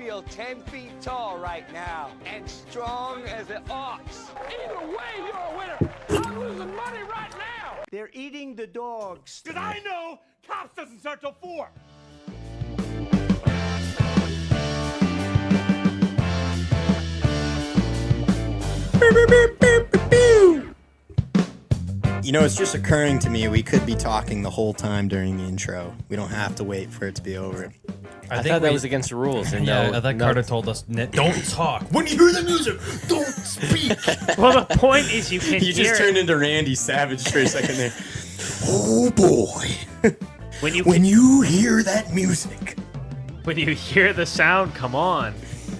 feel 10 feet tall right now and strong as an ox. Either way, you're a winner. I'm losing money right now. They're eating the dogs. Because I know cops doesn't start till 4. You know, it's just occurring to me we could be talking the whole time during the intro. We don't have to wait for it to be over. I thought that was against the rules. And I thought Carter told us, don't talk. When you hear the music, don't speak. Well, the point is you can You hear just it. turned into Randy Savage for a second there. Oh boy. When you hear that music. when you hear the sound come on,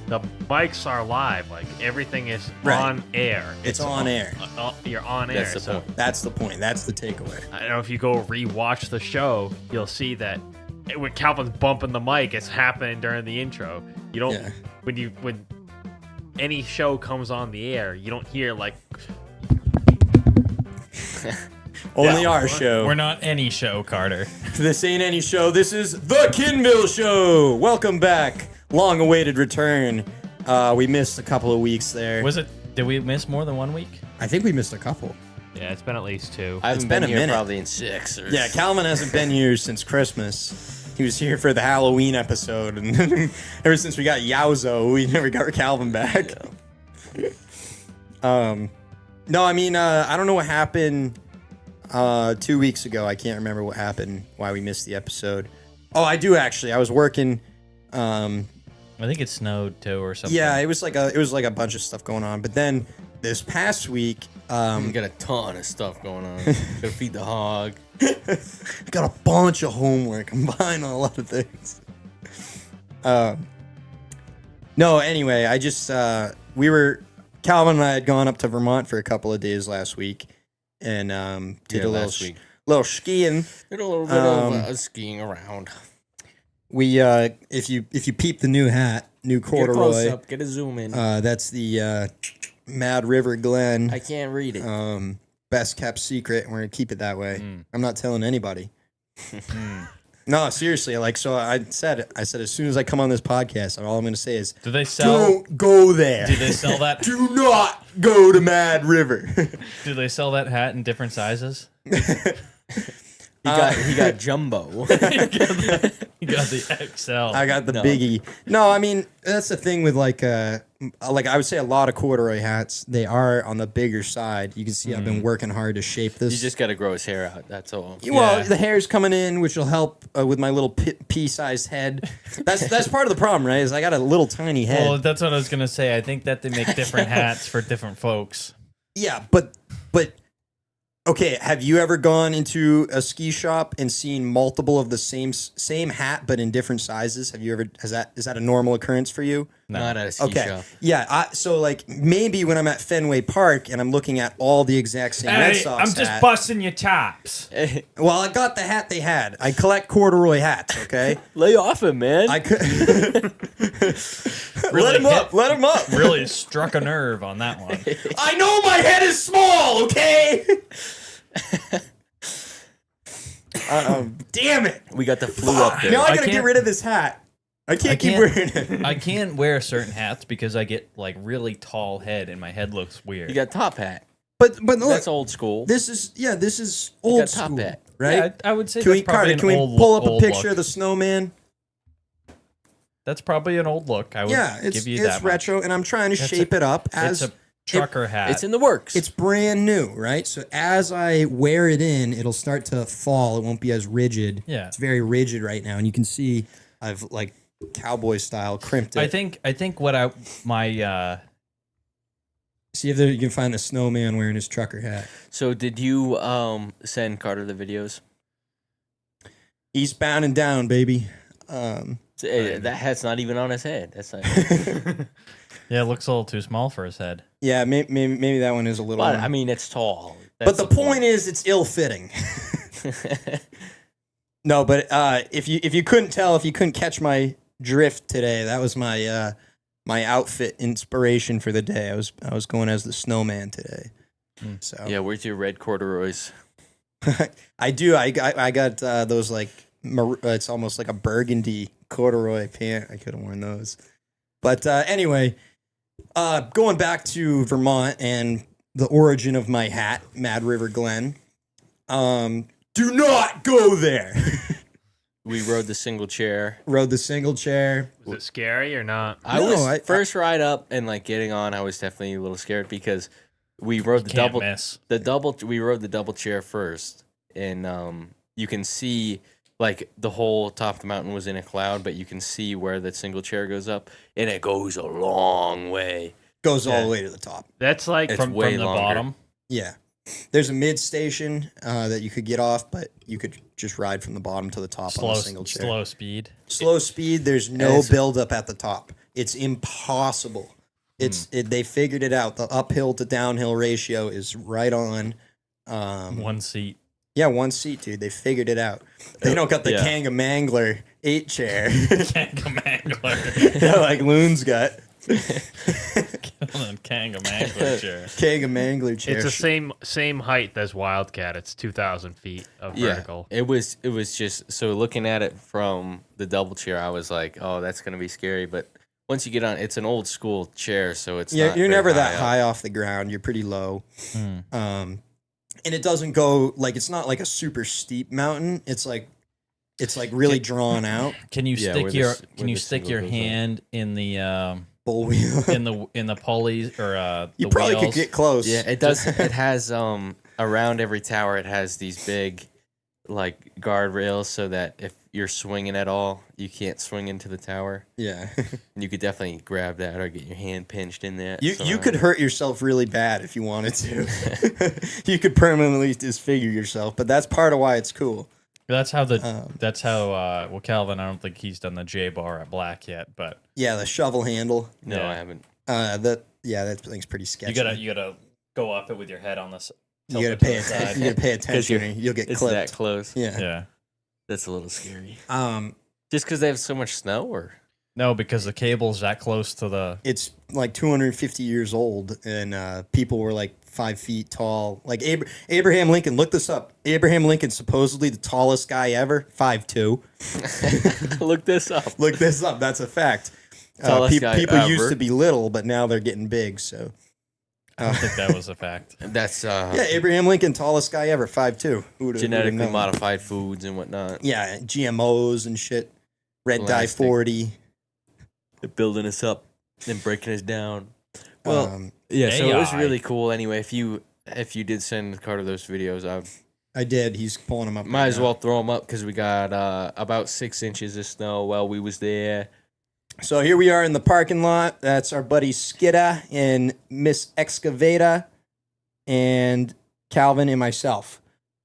the mics are live. Like everything is Right. on air. It's on air. You're on air. That's the so point. That's the point. That's the takeaway. I don't know if you go rewatch the show, you'll see that when Calvin's bumping the mic, it's happening during the intro. You don't Yeah. when any show comes on the air, you don't hear like Only our show. We're not any show, Carter. This ain't any show. This is the Kinville Show. Welcome back. Long-awaited return. We missed a couple of weeks there. Did we miss more than 1 week? I think we missed a couple. yeah, it's been at least 2. I haven't been been a here minute. probably in 6. Or... Yeah, Calvin hasn't been here since Christmas. He was here for the Halloween episode, and ever since we got Yowzo, we never got Calvin back. No, I mean, I don't know what happened 2 weeks ago. I can't remember what happened, why we missed the episode. Oh, I do actually. I was working. I think it snowed too or something. Yeah, it was like a bunch of stuff going on. But then this past week, We got a ton of stuff going on. Gotta feed the hog. got a bunch of homework. I'm behind on a lot of things. No, anyway, I just Calvin and I had gone up to Vermont for a couple of days last week, and did Yeah, a last week. little skiing. Did a little bit of skiing around. We if you peep the new hat, new Get a close corduroy, up. Get a zoom in. that's the Mad River Glen. I can't read it. Best kept secret, and we're gonna keep it that way. I'm not telling anybody. No, seriously. Like, so I said as soon as I come on this podcast, all I'm gonna say is, Do they sell? don't go there. Do they sell that? Do not go to Mad River. Do they sell that hat in different sizes? He got jumbo. You got the XL. I got the biggie. No, I mean, that's the thing with like I would say a lot of corduroy hats, they are on the bigger side. You can see I've been working hard to shape this. You just gotta grow his hair out. That's all. Well, Yeah. the hair's coming in, which will help with my little pea-sized head. That's part of the problem, right? Is I got a little tiny head. Well, that's what I was gonna say. I think that they make different hats for different folks. Yeah, but okay, have you ever gone into a ski shop and seen multiple of the same hat but in different sizes? Have you ever is that a normal occurrence for you? Not at a ski Okay. shop. Yeah, so like maybe when I'm at Fenway Park and I'm looking at all the exact same Red Sox hat, busting your chops. well, I got the hat they had. I collect corduroy hats, okay? Lay off him, man. I could Really let him up. Let him up. Really struck a nerve on that one. I know my head is small, okay? Damn it. We got the flu up there. Now I I gotta get can't- rid of this hat. I can't keep wearing it. I can't wear certain hats because I get like really tall head and my head looks weird. You got top hat. But look, That's old school. this is You old got top school, hat. right? Yeah, I would say Can that's we, probably Carter, can an we old pull up a old picture look. of the snowman? That's probably an old look. I would Yeah, it's give you that much. retro, and I'm trying to That's shape it up as It's a trucker hat. It's in the works. it's brand new, right? So as I wear it in, it'll start to fall. It won't be as rigid. Yeah. It's very rigid right now, and you can see I've like cowboy style crimped it. I think what my See if you can find the snowman wearing his trucker hat. So did you send Carter the videos? Eastbound and down, baby. That hat's not even on his head. That's not. yeah, it looks a little too small for his head. Yeah, maybe that one is a little. But I mean, it's tall. but the point is, it's ill-fitting. No, but if you couldn't tell, if you couldn't catch my drift today, that was my my outfit inspiration for the day. I was going as the snowman today. So Yeah, where's your red corduroys? I do. I got those like it's almost like a burgundy corduroy pant. I could have worn those. But anyway, going back to Vermont and the origin of my hat, Mad River Glen. Do not go there. We rode the single chair. Rode the single chair. Was it scary or not? First ride up and like getting on, I was definitely a little scared because we rode we rode the double chair first, and you can see like the whole top of the mountain was in a cloud, but you can see where the single chair goes up, and it goes a long way. Goes all the way to the top. That's like It's from way the longer. bottom. Yeah. There's a mid station that you could get off, but you could just ride from the bottom to the top on a single chair. Slow speed. Slow speed. There's no buildup at the top. It's impossible. They figured it out. The uphill to downhill ratio is right on. One seat. Yeah, one seat, dude. They figured it out. They don't got the Kanga Mangler 8 chair. Kanga Mangler. Like Loon's got. Kanga Mangler chair. Kanga Mangler chair. It's the same height as Wildcat. It's 2,000 feet of vertical. It was just so looking at it from the double chair, I was like, oh, that's gonna be scary. But once you get on, it's an old school chair, so it's not you're very never that up. high off the ground. You're pretty low. And it doesn't go like it's not like a super steep mountain. It's like really drawn out. Can you Yeah, stick your hand in the Bull wheel. in the pulleys or You the probably wheels? could get close. Yeah, it does. It has around every tower, it has these big like guardrails so that if you're swinging at all, you can't swing into the tower. Yeah. And you could definitely grab that or get your hand pinched in there. You could hurt yourself really bad if you wanted to. You could permanently disfigure yourself, but that's part of why it's cool. That's how well, Calvin, I don't think he's done the J bar at Black yet, but Yeah, the shovel handle. No, Yeah. I haven't. That thing's pretty sketchy. you gotta go up it with your head on this. You gotta pay attention. You gotta pay attention. Or you'll get It's clipped. that close. Yeah. Yeah. That's a little scary. Um, Just because they have so much snow, or No, because the cable's that close to the. it's like 250 years old, and people were like 5 feet tall. Like Abraham Lincoln. Look this up. Abraham Lincoln, supposedly the tallest guy ever, 5'2". look this up. Look this up. That's a fact. Tallest guy People used ever. to be little, but now they're getting big. So I don't think that was a fact. That's yeah, Abraham Lincoln, tallest guy ever, 5'2". genetically modified foods and whatnot. Yeah, GMOs and shit. Red dye Plastic. 40. They're building us up and breaking us down. Well, yeah. So it was AI. really cool. Anyway, if you did send Carter those videos, I did. He's pulling them up. might right as now. well throw them up because we got about 6 inches of snow while we was there. So here we are in the parking lot. That's our buddy Skidda and Miss Excavata and Calvin and myself.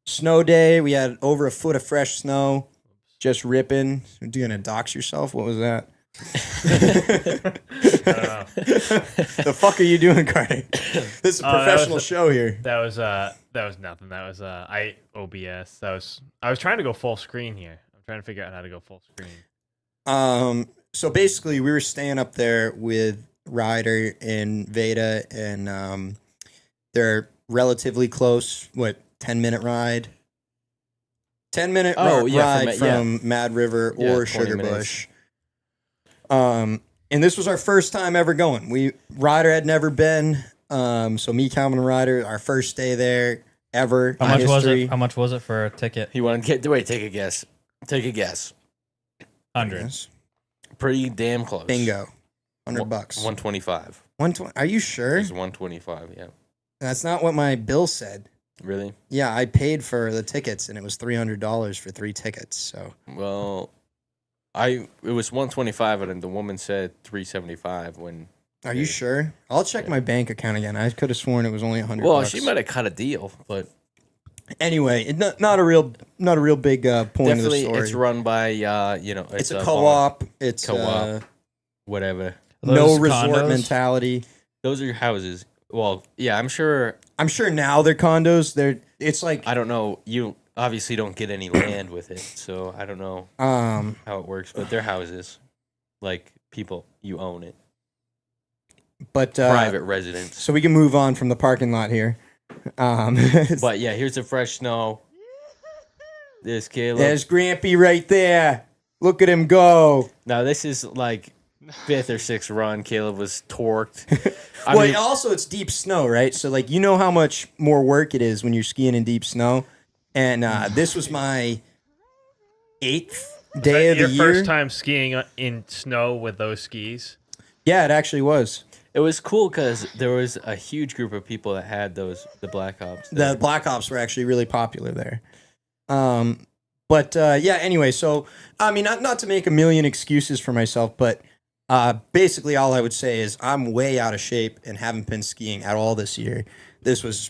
Snow day. We had over a foot of fresh snow. Just ripping. You're gonna dox yourself? What was that? The fuck are you doing, Carter? This is a professional show here. That was nothing. That was OBS. I was trying to go full screen here. I'm trying to figure out how to go full screen. So basically, we were staying up there with Ryder and Veda, and they're relatively close. 10-minute ride? 10-minute ride from Mad River or 20 Sugar minutes. Bush. And this was our first time ever going. Ryder had never been. So me, Calvin, and Ryder, our first day there ever. How much was it? How much was it for a ticket? You want to take a guess? Take a guess. 100. Yes. Pretty damn close. Bingo. $100. 125. 120. Are you sure? It was 125. Yeah. That's not what my bill said. Really? Yeah, I paid for the tickets, and it was $300 for 3 tickets. So Well, it was 125, and the woman said 375 when. are you sure? I'll check my bank account again. I could have sworn it was only $100. Well, she might have cut a deal, but Anyway, not a real big point of the definitely story. it's run by It's a co-op. It's Co-op. Whatever. no Those resort condos? mentality. Those are your houses. Well, yeah, I'm sure. I'm sure now they're condos. It's like I don't know. You obviously don't get any land with it, so I don't know how it works. But they're houses, like people you own it, but private residence. So we can move on from the parking lot here. But yeah, here's the fresh snow. There's Caleb. There's Grampy right there. Look at him go. Now this is like fifth or sixth run, Caleb was torqued. Also it's deep snow, right? So like you know how much more work it is when you're skiing in deep snow, and this was my 8th day of the year. Your first time skiing in snow with those skis? Yeah, it actually was. It was cool because there was a huge group of people that had the Black Ops. The Black Ops were actually really popular there. Anyway, so I mean, not to make a million excuses for myself, but basically all I would say is I'm way out of shape and haven't been skiing at all this year. This was,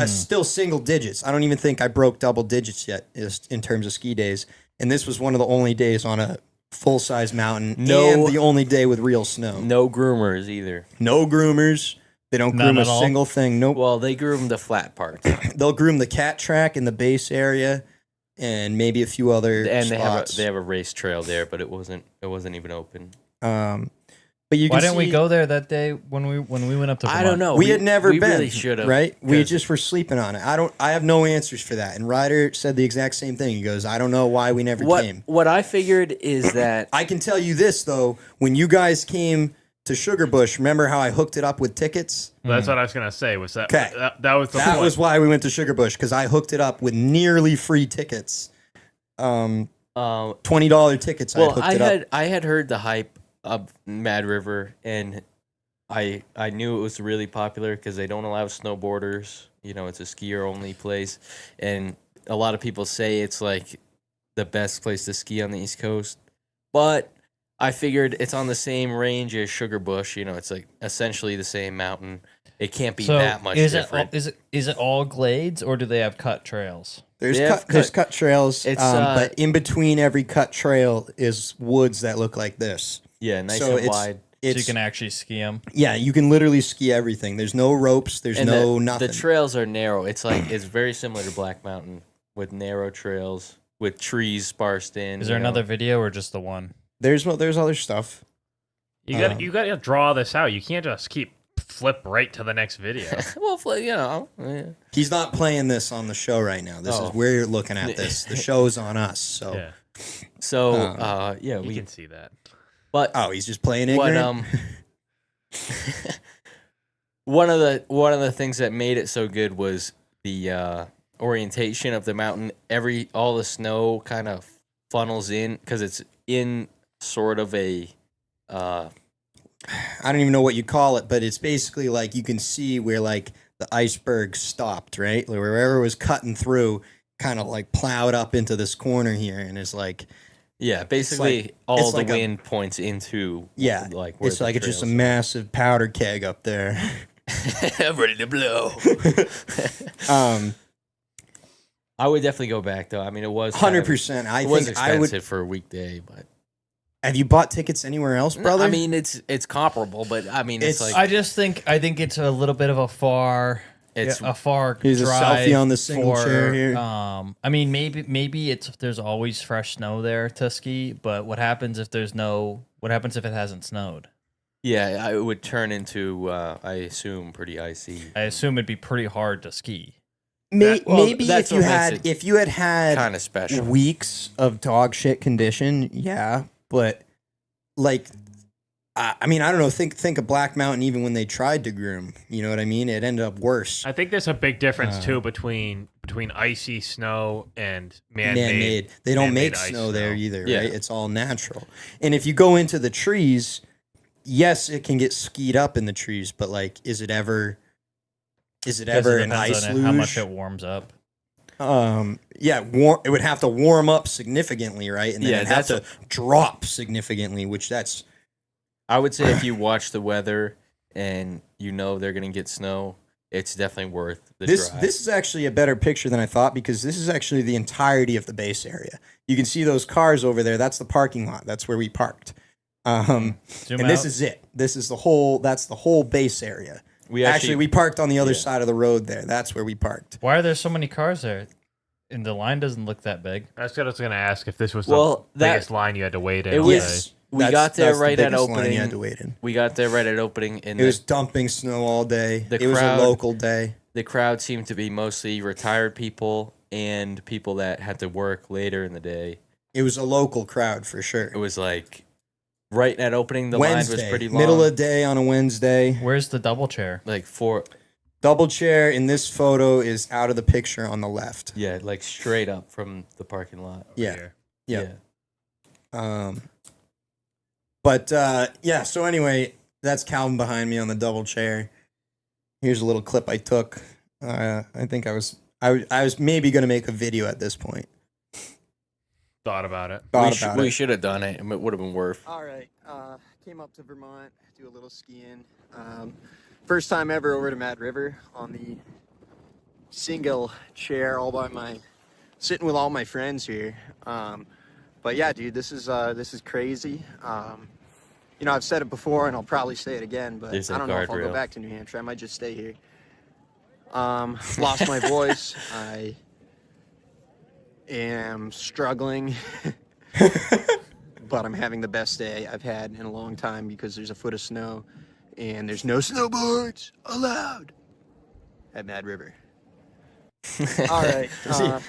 still single digits. I don't even think I broke double digits yet in terms of ski days. And this was one of the only days on a full-size mountain and the only day with real snow. No groomers either. No groomers. They don't groom a single thing. Nope. Well, they groom the flat parts. They'll groom the cat track in the base area and maybe a few other spots. They have a race trail there, but it wasn't even open. But you can Why didn't we go there that day when we went up to Vermont? I don't know. We had never been. Really should have. Right? We just were sleeping on it. I have no answers for that. And Ryder said the exact same thing. He goes, I don't know why we never came. What I figured is that I can tell you this though, when you guys came to Sugarbush, remember how I hooked it up with tickets? That's what I was gonna say. Was that Okay. that was the That point. was why we went to Sugarbush, because I hooked it up with nearly free tickets. $20 tickets. I had heard the hype of Mad River, and I knew it was really popular because they don't allow snowboarders. It's a skier only place, and a lot of people say it's like the best place to ski on the East Coast. But I figured it's on the same range as Sugarbush. It's like essentially the same mountain. It can't be that much different. Is it all glades, or do they have cut trails? There's cut trails, but in between every cut trail is woods that look like this. Yeah, nice and wide. So you can actually ski them? Yeah, you can literally ski everything. There's no ropes. There's nothing. The trails are narrow. It's very similar to Black Mountain with narrow trails with trees sparsed in. Is there another video or just the one? There's other stuff. You got to draw this out. You can't just flip right to the next video. Well, He's not playing this on the show right now. This is where you're looking at this. The show's on us. So Yeah. We can see that. But he's just playing ignorant. One of the things that made it so good was the orientation of the mountain. All the snow kind of funnels in because it's in sort of a I don't even know what you call it, but it's basically like you can see where like the iceberg stopped, right? Like wherever it was cutting through, kind of like plowed up into this corner here, and it's like basically all the wind points into like where it's like it's just a massive powder keg up there. I'm ready to blow. I would definitely go back though. I mean, it was 100%. It was expensive for a weekday, but. Have you bought tickets anywhere else, brother? I mean, it's comparable, but I mean, it's like I think it's a little bit of a far. Here's a drive selfie on the single chair here. I mean, maybe there's always fresh snow there to ski, but what happens if it hasn't snowed? Yeah, it would turn into I assume pretty icy. I assume it'd be pretty hard to ski. Maybe if you had kind of special weeks of dog shit condition, yeah. But like, I mean, I don't know. Think of Black Mountain. Even when they tried to groom, you know what I mean? It ended up worse. I think there's a big difference too between icy snow and man-made. They don't make snow there either, yeah. Right? It's all natural. And if you go into the trees, yes, it can get skied up in the trees, but like, is it ever an ice luge? How much it warms up? It would have to warm up significantly, right? And then it'd have to drop significantly, which that's. I would say if you watch the weather and they're going to get snow, it's definitely worth the drive. This is actually a better picture than I thought because this is actually the entirety of the base area. You can see those cars over there. That's the parking lot. That's where we parked. This is it. That's the whole base area. We parked on the other side of the road there. That's where we parked. Why are there so many cars there? And the line doesn't look that big. That's what I was going to ask if this was the biggest line you had to wait in. It was. We got there right at opening. You had to wait in. We got there right at opening. And it was dumping snow all day. It was a local day. The crowd seemed to be mostly retired people and people that had to work later in the day. It was a local crowd for sure. It was like right at opening, the Wednesday, line was pretty long. middle of the day on a Wednesday. Where's the double chair? Like 4. Double chair in this photo is out of the picture on the left. Yeah, like straight up from the parking lot. Yeah. Yeah. Yeah. So anyway, that's Calvin behind me on the double chair. Here's a little clip I took. I think I was maybe gonna make a video at this point. Thought about it. We should have done it. It would have been worth. All right. Came up to Vermont, do a little skiing. First time ever over to Mad River on the single chair, sitting with all my friends here. But yeah, dude, this is crazy. I've said it before, and I'll probably say it again, but I don't know if I'll go back to New Hampshire. I might just stay here. Lost my voice. I am struggling, but I'm having the best day I've had in a long time because there's a foot of snow, and there's no snowboards allowed at Mad River. All right,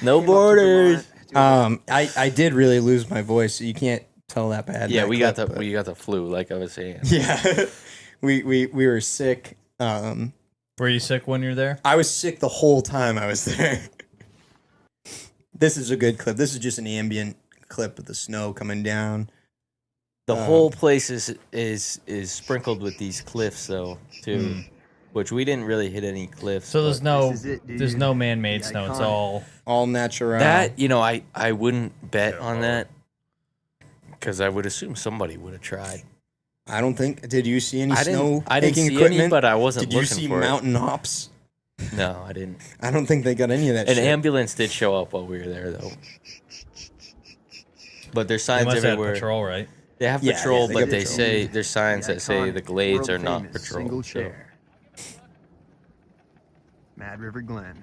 no borders. I did really lose my voice. So you can't tell that bad. Yeah, we got the flu, like I was saying. Yeah, we were sick. Were you sick when you were there? I was sick the whole time I was there. This is a good clip. This is just an ambient clip of the snow coming down. The whole place is sprinkled with these cliffs, though, too. Which we didn't really hit any cliffs. So there's no man-made snow. It's all natural. That, I wouldn't bet on that because I would assume somebody would have tried. I don't think. Did you see any snow I didn't making see equipment? any, but I wasn't looking for it. Did you see mountain hops? No, I didn't. I don't think they got any of that shit. An ambulance did show up while we were there, though. But there's signs they must everywhere. Have patrol, right? They have patrol, but they patrol. say there's signs that say the glades are not patrol. Single chair. Mad River Glen.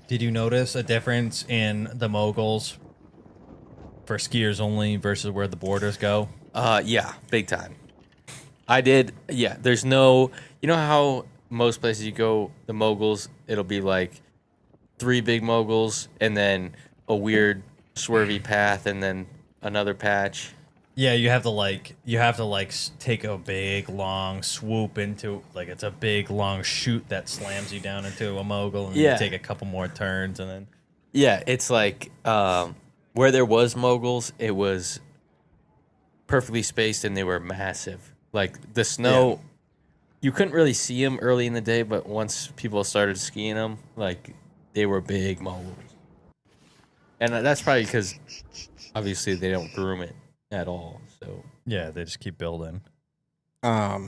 Did you notice a difference in the moguls for skiers only versus where the borders go? Yeah, big time. I did. Yeah, there's no. You know how most places you go, the moguls, it'll be like 3 big moguls and then a weird swervy path and then another patch. Yeah, you have to take a big long swoop into it's a big long chute that slams you down into a mogul, and you take a couple more turns and then. Yeah, it's like where there was moguls, it was perfectly spaced and they were massive. Like the snow, you couldn't really see them early in the day, but once people started skiing them, like they were big moguls. And that's probably because obviously they don't groom it at all. So yeah, they just keep building. I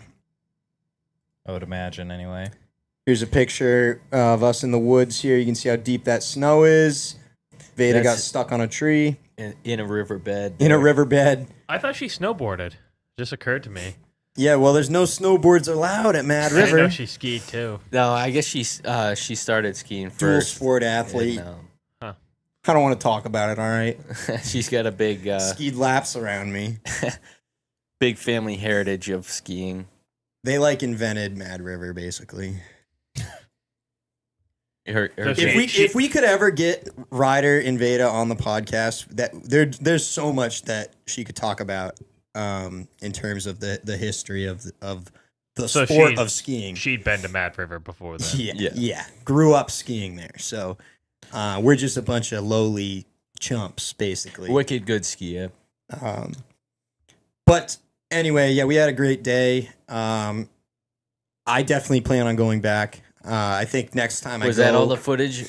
would imagine anyway. Here's a picture of us in the woods here. You can see how deep that snow is. Veda got stuck on a tree. In a riverbed. In a riverbed. I thought she snowboarded. Just occurred to me. Yeah, well, there's no snowboards allowed at Mad River. I know she skied too. No, I guess she started skiing first. Dual sport athlete. And, I don't want to talk about it, all right? She's got a big... skied laps around me. Big family heritage of skiing. They invented Mad River, basically. If we could ever get Ryder and Veda on the podcast, that there's so much that she could talk about in terms of the history of the sport of skiing. She'd been to Mad River before then. Yeah. Grew up skiing there. So we're just a bunch of lowly chumps, basically. Wicked good ski, yeah. But anyway, yeah, we had a great day. I definitely plan on going back. I think next time was that all the footage?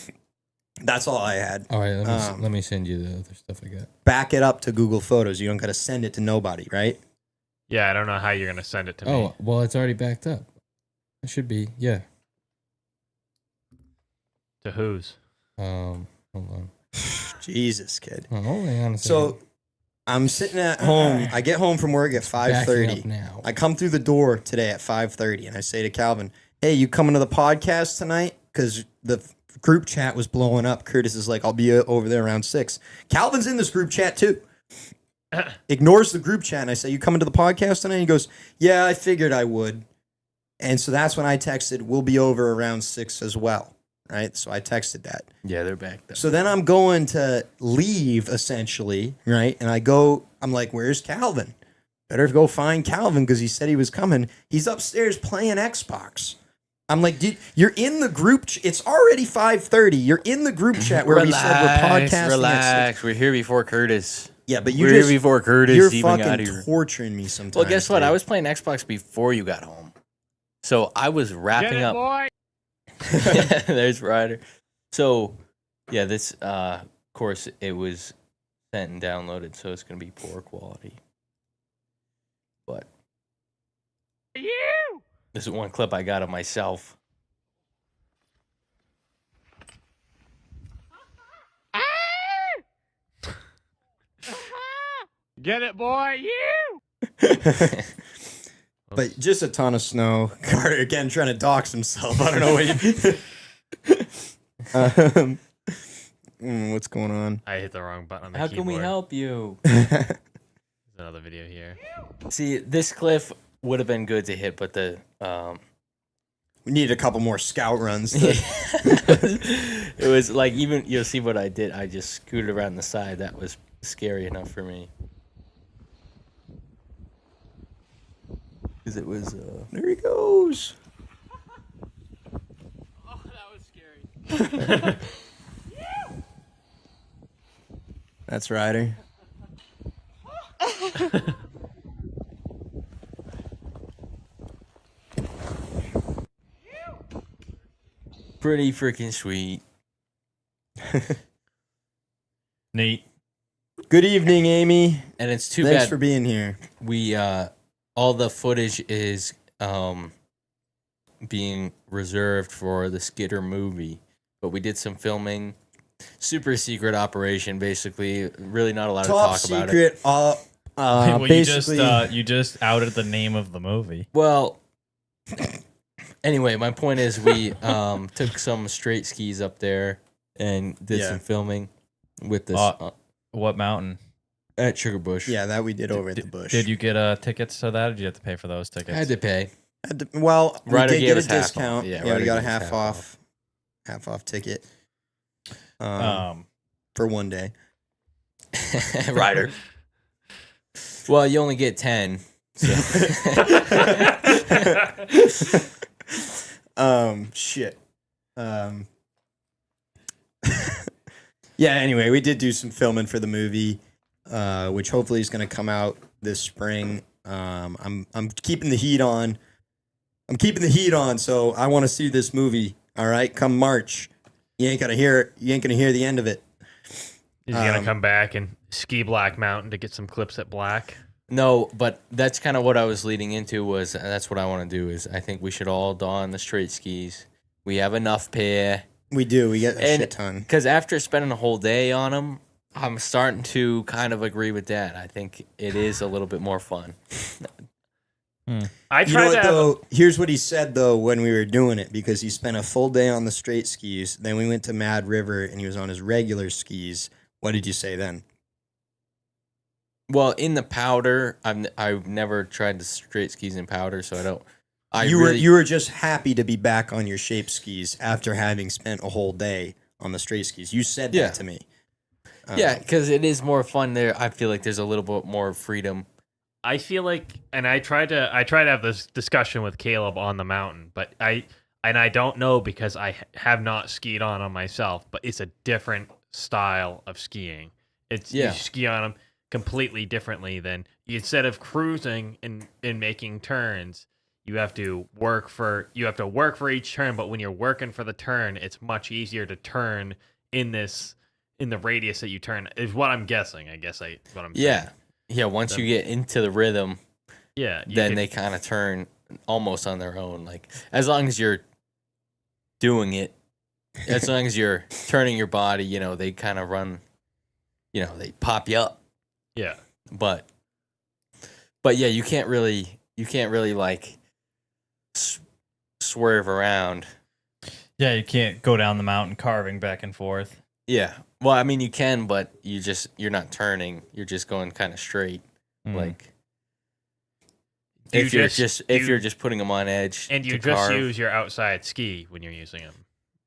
That's all I had. All right, let me send you the other stuff I got. Back it up to Google Photos. You don't got to send it to nobody, right? Yeah, I don't know how you're gonna send it to me. Oh, well, it's already backed up. It should be, yeah. To whose? Hold on. Jesus, kid. Hold on a second. So I'm sitting at home. I get home from work at 5:30. Now. I come through the door today at 5:30, and I say to Calvin, "Hey, you coming to the podcast tonight?" Because the group chat was blowing up. Curtis is like, "I'll be over there around 6." Calvin's in this group chat too. Ignores the group chat, and I say, "You coming to the podcast tonight?" He goes, "Yeah, I figured I would." And so that's when I texted, "We'll be over around 6 as well." right? So I texted that. Yeah, they're back though. So then I'm going to leave, essentially, right? And I'm like, where's Calvin? Better go find Calvin because he said he was coming. He's upstairs playing Xbox. I'm like, dude, you're in the group. It's already 5:30. You're in the group chat where we said we're podcasting. Relax. We're here before Curtis. Yeah, but we're here before Curtis. You're even got fucking here. torturing me sometimes. Well, guess what? Dude. I was playing Xbox before you got home. So I was wrapping Get it, up. boy. There's Ryder. So, yeah, this, of course, it was sent and downloaded, so it's going to be poor quality. But You. this is one clip I got of myself. Get it, boy. You. But just a ton of snow. Carter again trying to dox himself. I don't know what what's going on. I hit the wrong button on the How keyboard. can we help you? There's another video here. See, this cliff would have been good to hit, but the We need a couple more scout runs. it was like, even you'll see what I did. I just scooted around the side. That was scary enough for me. Because it was There he goes. Oh, that was scary. That's Ryder. pretty freaking sweet. Neat. Good evening, Amy. And it's too Thanks bad for being here. we all the footage is being reserved for the Skitter movie, but we did some filming. Super secret operation, basically. Really not allowed Top to talk about it. secret. Well, Basically, you just outed the name of the movie. Well, anyway, my point is we took some straight skis up there and did some filming with this What mountain? at Sugar Bush. yeah, that we did over at the bush. Did you get tickets to that, or did you have to pay for those tickets? I had to pay. Well, we Ryder did gave get a us half off. discount. Yeah, Yeah, Ryder we got a gave us half off ticket. Um, For one day. Ryder. Well, you only get 10. So. Shit. Yeah, anyway, we did do some filming for the movie, which hopefully is going to come out this spring. I'm keeping the heat on. So I want to see this movie. All right, come March. You ain't gonna hear the end of it. Is he gonna come back and ski Black Mountain to get some clips at Black? No, but that's kind of what I was leading into. Was that's what I want to do. Is I think we should all don the straight skis. We have enough pair. We do. We get a shit ton. Because after spending a whole day on them, I'm starting to kind of agree with that. I think it is a little bit more fun. I You know tried what, to have though? Here's what he said, though, when we were doing it, because he spent a full day on the straight skis. Then we went to Mad River, and he was on his regular skis. What did you say then? Well, in the powder, I've never tried the straight skis in powder, so I don't. You were just happy to be back on your shape skis after having spent a whole day on the straight skis. You said that to me. Yeah, because it is more fun there. I feel like there's a little bit more freedom. I feel like, and I tried to have this discussion with Caleb on the mountain, but I don't know because I have not skied on them myself, but it's a different style of skiing. You ski on them completely differently than instead of cruising and making turns, you have to work for each turn, but when you're working for the turn, it's much easier to turn in the radius that you turn is what I'm guessing. What I'm saying. Yeah, once you get into the rhythm, then they kind of turn almost on their own. Like, as long as you're doing it, as long as you're turning your body, they kind of run, they pop you up. Yeah. But yeah, you can't really like swerve around. Yeah, you can't go down the mountain carving back and forth. Yeah. Well, I mean, you can, but you're not turning. You're just going kind of straight. Like, if you're just putting them on edge, and you just use your outside ski when you're using them.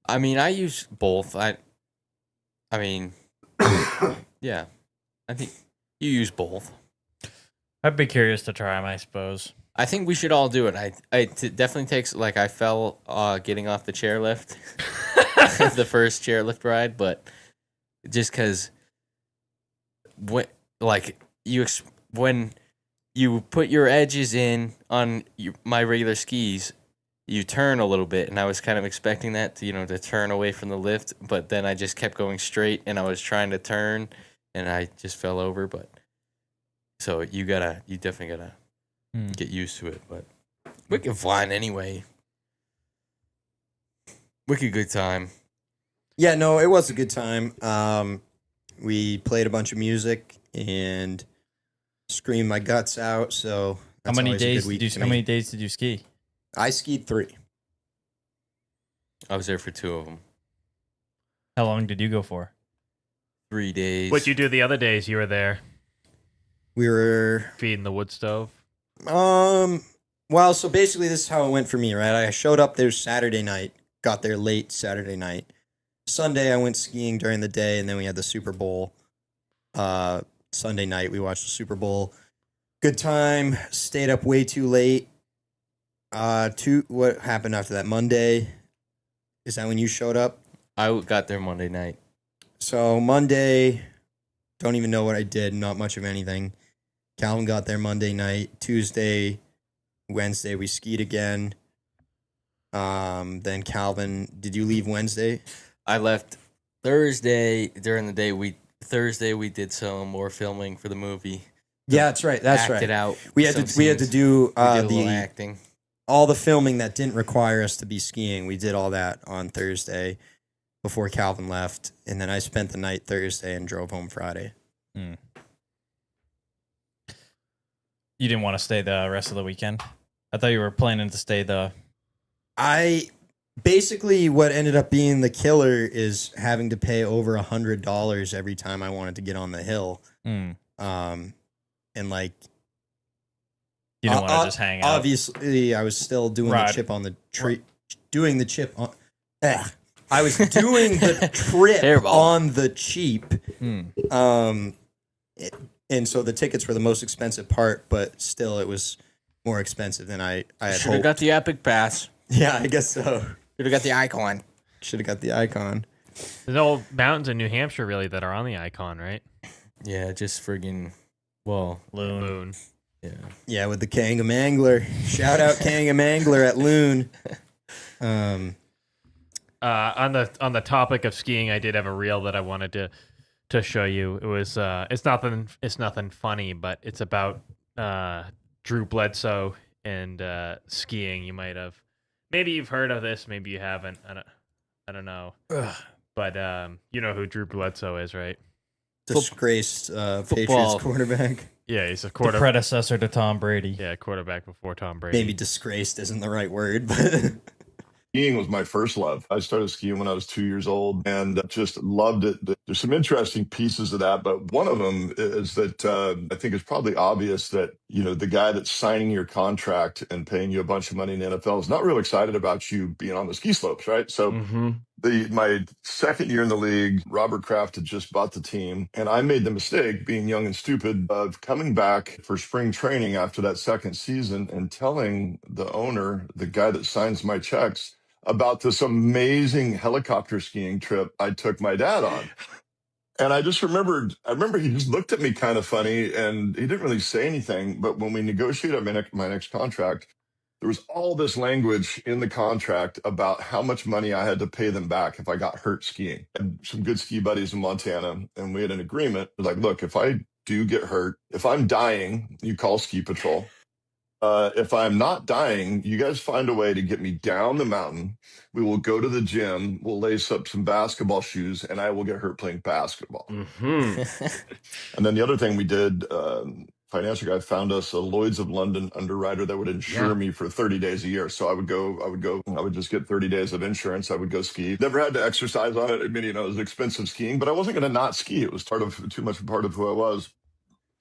I mean, I use both. I mean, yeah. I think you use both. I'd be curious to try them, I suppose. I think we should all do it. It definitely takes, like, I fell getting off the chairlift, the first chairlift ride, but just because when you put your edges in on my regular skis, you turn a little bit, and I was kind of expecting that to turn away from the lift, but then I just kept going straight, and I was trying to turn, and I just fell over. But so you definitely gotta get used to it. But wicked flying anyway. Wicked good time. Yeah, no, it was a good time. We played a bunch of music and screamed my guts out. So how many days did you ski? I skied 3. I was there for 2 of them. How long did you go for? 3 days. What'd you do the other days you were there? We were feeding the wood stove. Well, so basically this is how it went for me, right? I showed up there Saturday night, got there late Saturday night. Sunday I went skiing during the day, and then we had the Super Bowl. Sunday night we watched the Super Bowl. Good time. Stayed up way too late. What happened after that? Monday? Is that when you showed up? I got there Monday night. So Monday, don't even know what I did. Not much of anything. Calvin got there Monday night. Tuesday, Wednesday, we skied again. Then Calvin, did you leave Wednesday? I left Thursday during the day. Thursday we did some more filming for the movie. Yeah, that's right. That's right. Acted out. We had to do the acting. All the filming that didn't require us to be skiing. We did all that on Thursday before Calvin left, and then I spent the night Thursday and drove home Friday. You didn't want to stay the rest of the weekend? I thought you were planning to stay Basically, what ended up being the killer is having to pay over $100 every time I wanted to get on the hill. And like, you don't want to just hang out. Obviously, I was still doing the chip on the tree. Doing the chip on. I was doing the trip on the cheap. And so the tickets were the most expensive part, but still, it was more expensive than I had Should have got the Epic Pass. Yeah, I guess so. Should have got the Icon. Should have got the Icon. There's no mountains in New Hampshire, really, that are on the Icon, right? Yeah, just friggin', Loon. Yeah, with the Kangamangler. Shout out Kangamangler at Loon. On the topic of skiing, I did have a reel that I wanted to show you. It was it's nothing funny, but it's about Drew Bledsoe and skiing. You might have, maybe you've heard of this, maybe you haven't. I don't know. But you know who Drew Bledsoe is, right? Disgraced Patriots quarterback. Yeah, he's a the predecessor to Tom Brady. Yeah, quarterback before Tom Brady. Maybe disgraced isn't the right word, but skiing was my first love. I started skiing when I was 2 years old and just loved it. There's some interesting pieces of that, but one of them is that I think it's probably obvious that, the guy that's signing your contract and paying you a bunch of money in the NFL is not real excited about you being on the ski slopes, right? So my second year in the league, Robert Kraft had just bought the team, and I made the mistake, being young and stupid, of coming back for spring training after that second season and telling the owner, the guy that signs my checks, about this amazing helicopter skiing trip I took my dad on. And I remember he just looked at me kind of funny, and he didn't really say anything. But when we negotiated my next contract, there was all this language in the contract about how much money I had to pay them back if I got hurt skiing. I had some good ski buddies in Montana, and we had an agreement. Like, look, if I do get hurt, if I'm dying, you call ski patrol. If I'm not dying, you guys find a way to get me down the mountain. We will go to the gym. We'll lace up some basketball shoes, and I will get hurt playing basketball. And then the other thing we did, financial guy found us a Lloyd's of London underwriter that would insure me for 30 days a year. So I would just get 30 days of insurance. I would go ski. Never had to exercise on it. I mean, it was expensive skiing, but I wasn't going to not ski. It was too much a part of who I was.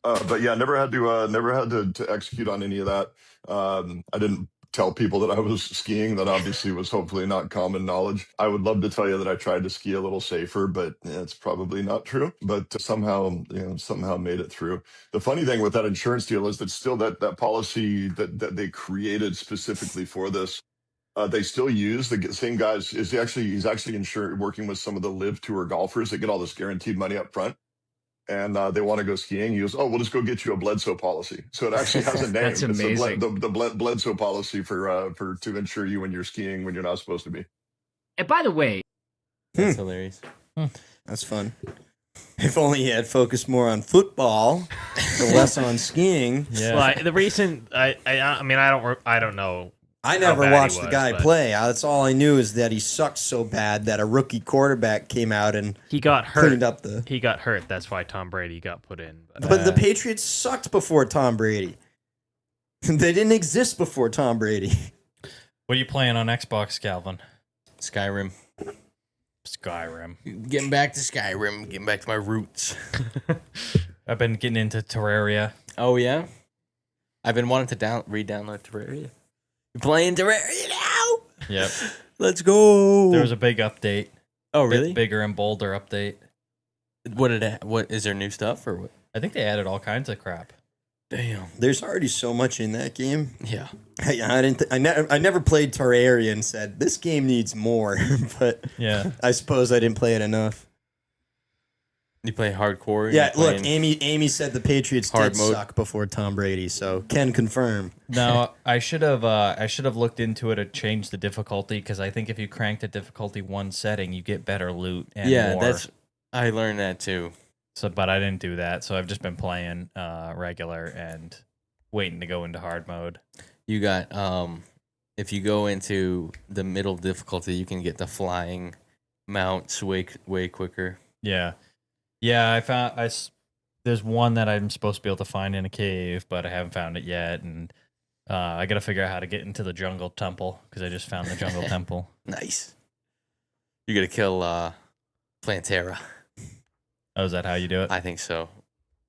But yeah, never had to execute on any of that. I didn't tell people that I was skiing. That obviously was hopefully not common knowledge. I would love to tell you that I tried to ski a little safer, but it's probably not true. But somehow made it through. The funny thing with that insurance deal is that still that policy that they created specifically for this, they still use the same guys. He's actually insured, working with some of the Live Tour golfers that get all this guaranteed money up front, and they want to go skiing. He goes, "Oh, we'll just go get you a Bledsoe policy." So it actually has a name. That's amazing. It's the Bledsoe policy for to insure you when you're skiing when you're not supposed to be. And by the way, That's hilarious. That's fun. If only he had focused more on football, or less on skiing. Yeah. Well, the reason I mean I don't know. I never bad he watched the was, guy but- play. That's all I knew is that he sucked so bad that a rookie quarterback came out and He got hurt. cleaned up the. He got hurt. That's why Tom Brady got put in. But the Patriots sucked before Tom Brady. They didn't exist before Tom Brady. What are you playing on Xbox, Calvin? Skyrim. Skyrim. Getting back to Skyrim. Getting back to my roots. I've been getting into Terraria. Oh yeah. I've been wanting to re-download Terraria. You're playing Terraria now. Yep. Let's go. There was a big update. Oh really? Bigger and bolder update. What is there new stuff or what? I think they added all kinds of crap. Damn. There's already so much in that game. Yeah. I never played Terraria and said this game needs more, but Yeah. I suppose I didn't play it enough. You play hardcore? Yeah, You're look, playing- Amy said the Patriots Hard did mode. suck before Tom Brady, so can confirm. No, I should have looked into it to change the difficulty because I think if you crank the difficulty one setting, you get better loot and more. I learned that too. So, but I didn't do that, so I've just been playing regular and waiting to go into hard mode. You got if you go into the middle difficulty, you can get the flying mounts way quicker. Yeah, yeah. There's one that I'm supposed to be able to find in a cave, but I haven't found it yet, and I got to figure out how to get into the jungle temple because I just found the jungle temple. Nice. You got to kill Plantera. Oh, is that how you do it? I think so.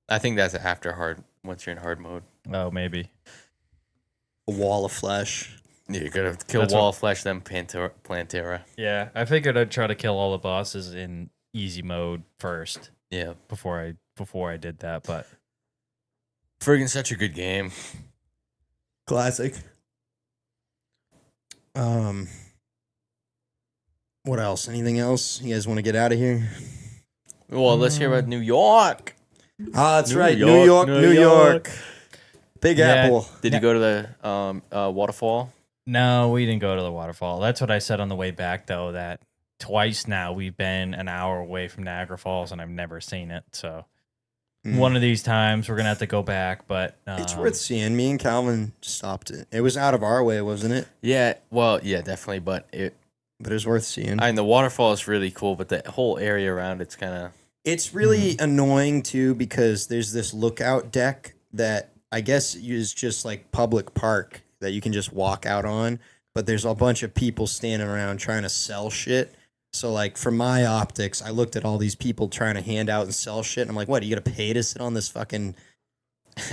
I think that's after hard. Once you're in hard mode, Oh, maybe. A wall of flesh. yeah, you gotta kill That's Wall of Flesh, then Plantera. Yeah, I figured I'd try to kill all the bosses in easy mode first Yeah, before I did that, but friggin' such a good game. Classic. What else? Anything else? You guys want to get out of here? Well, let's hear about New York. Ah, that's New right. York, New New York. Big Yeah. Apple. Did you go to the waterfall? no, we didn't go to the waterfall. That's what I said on the way back, though, that twice now we've been an hour away from Niagara Falls and I've never seen it. So one of these times we're going to have to go back, but It's worth seeing. Me and Calvin stopped it. It was out of our way, wasn't it? Yeah, well, yeah, definitely. But But it was worth seeing. the waterfall is really cool, but the whole area around it's kind of It's really annoying too because there's this lookout deck that I guess is just like public park that you can just walk out on, but there's a bunch of people standing around trying to sell shit. So like for my optics, I looked at all these people trying to hand out and sell shit. And I'm like, what, are you gonna pay to sit on this fucking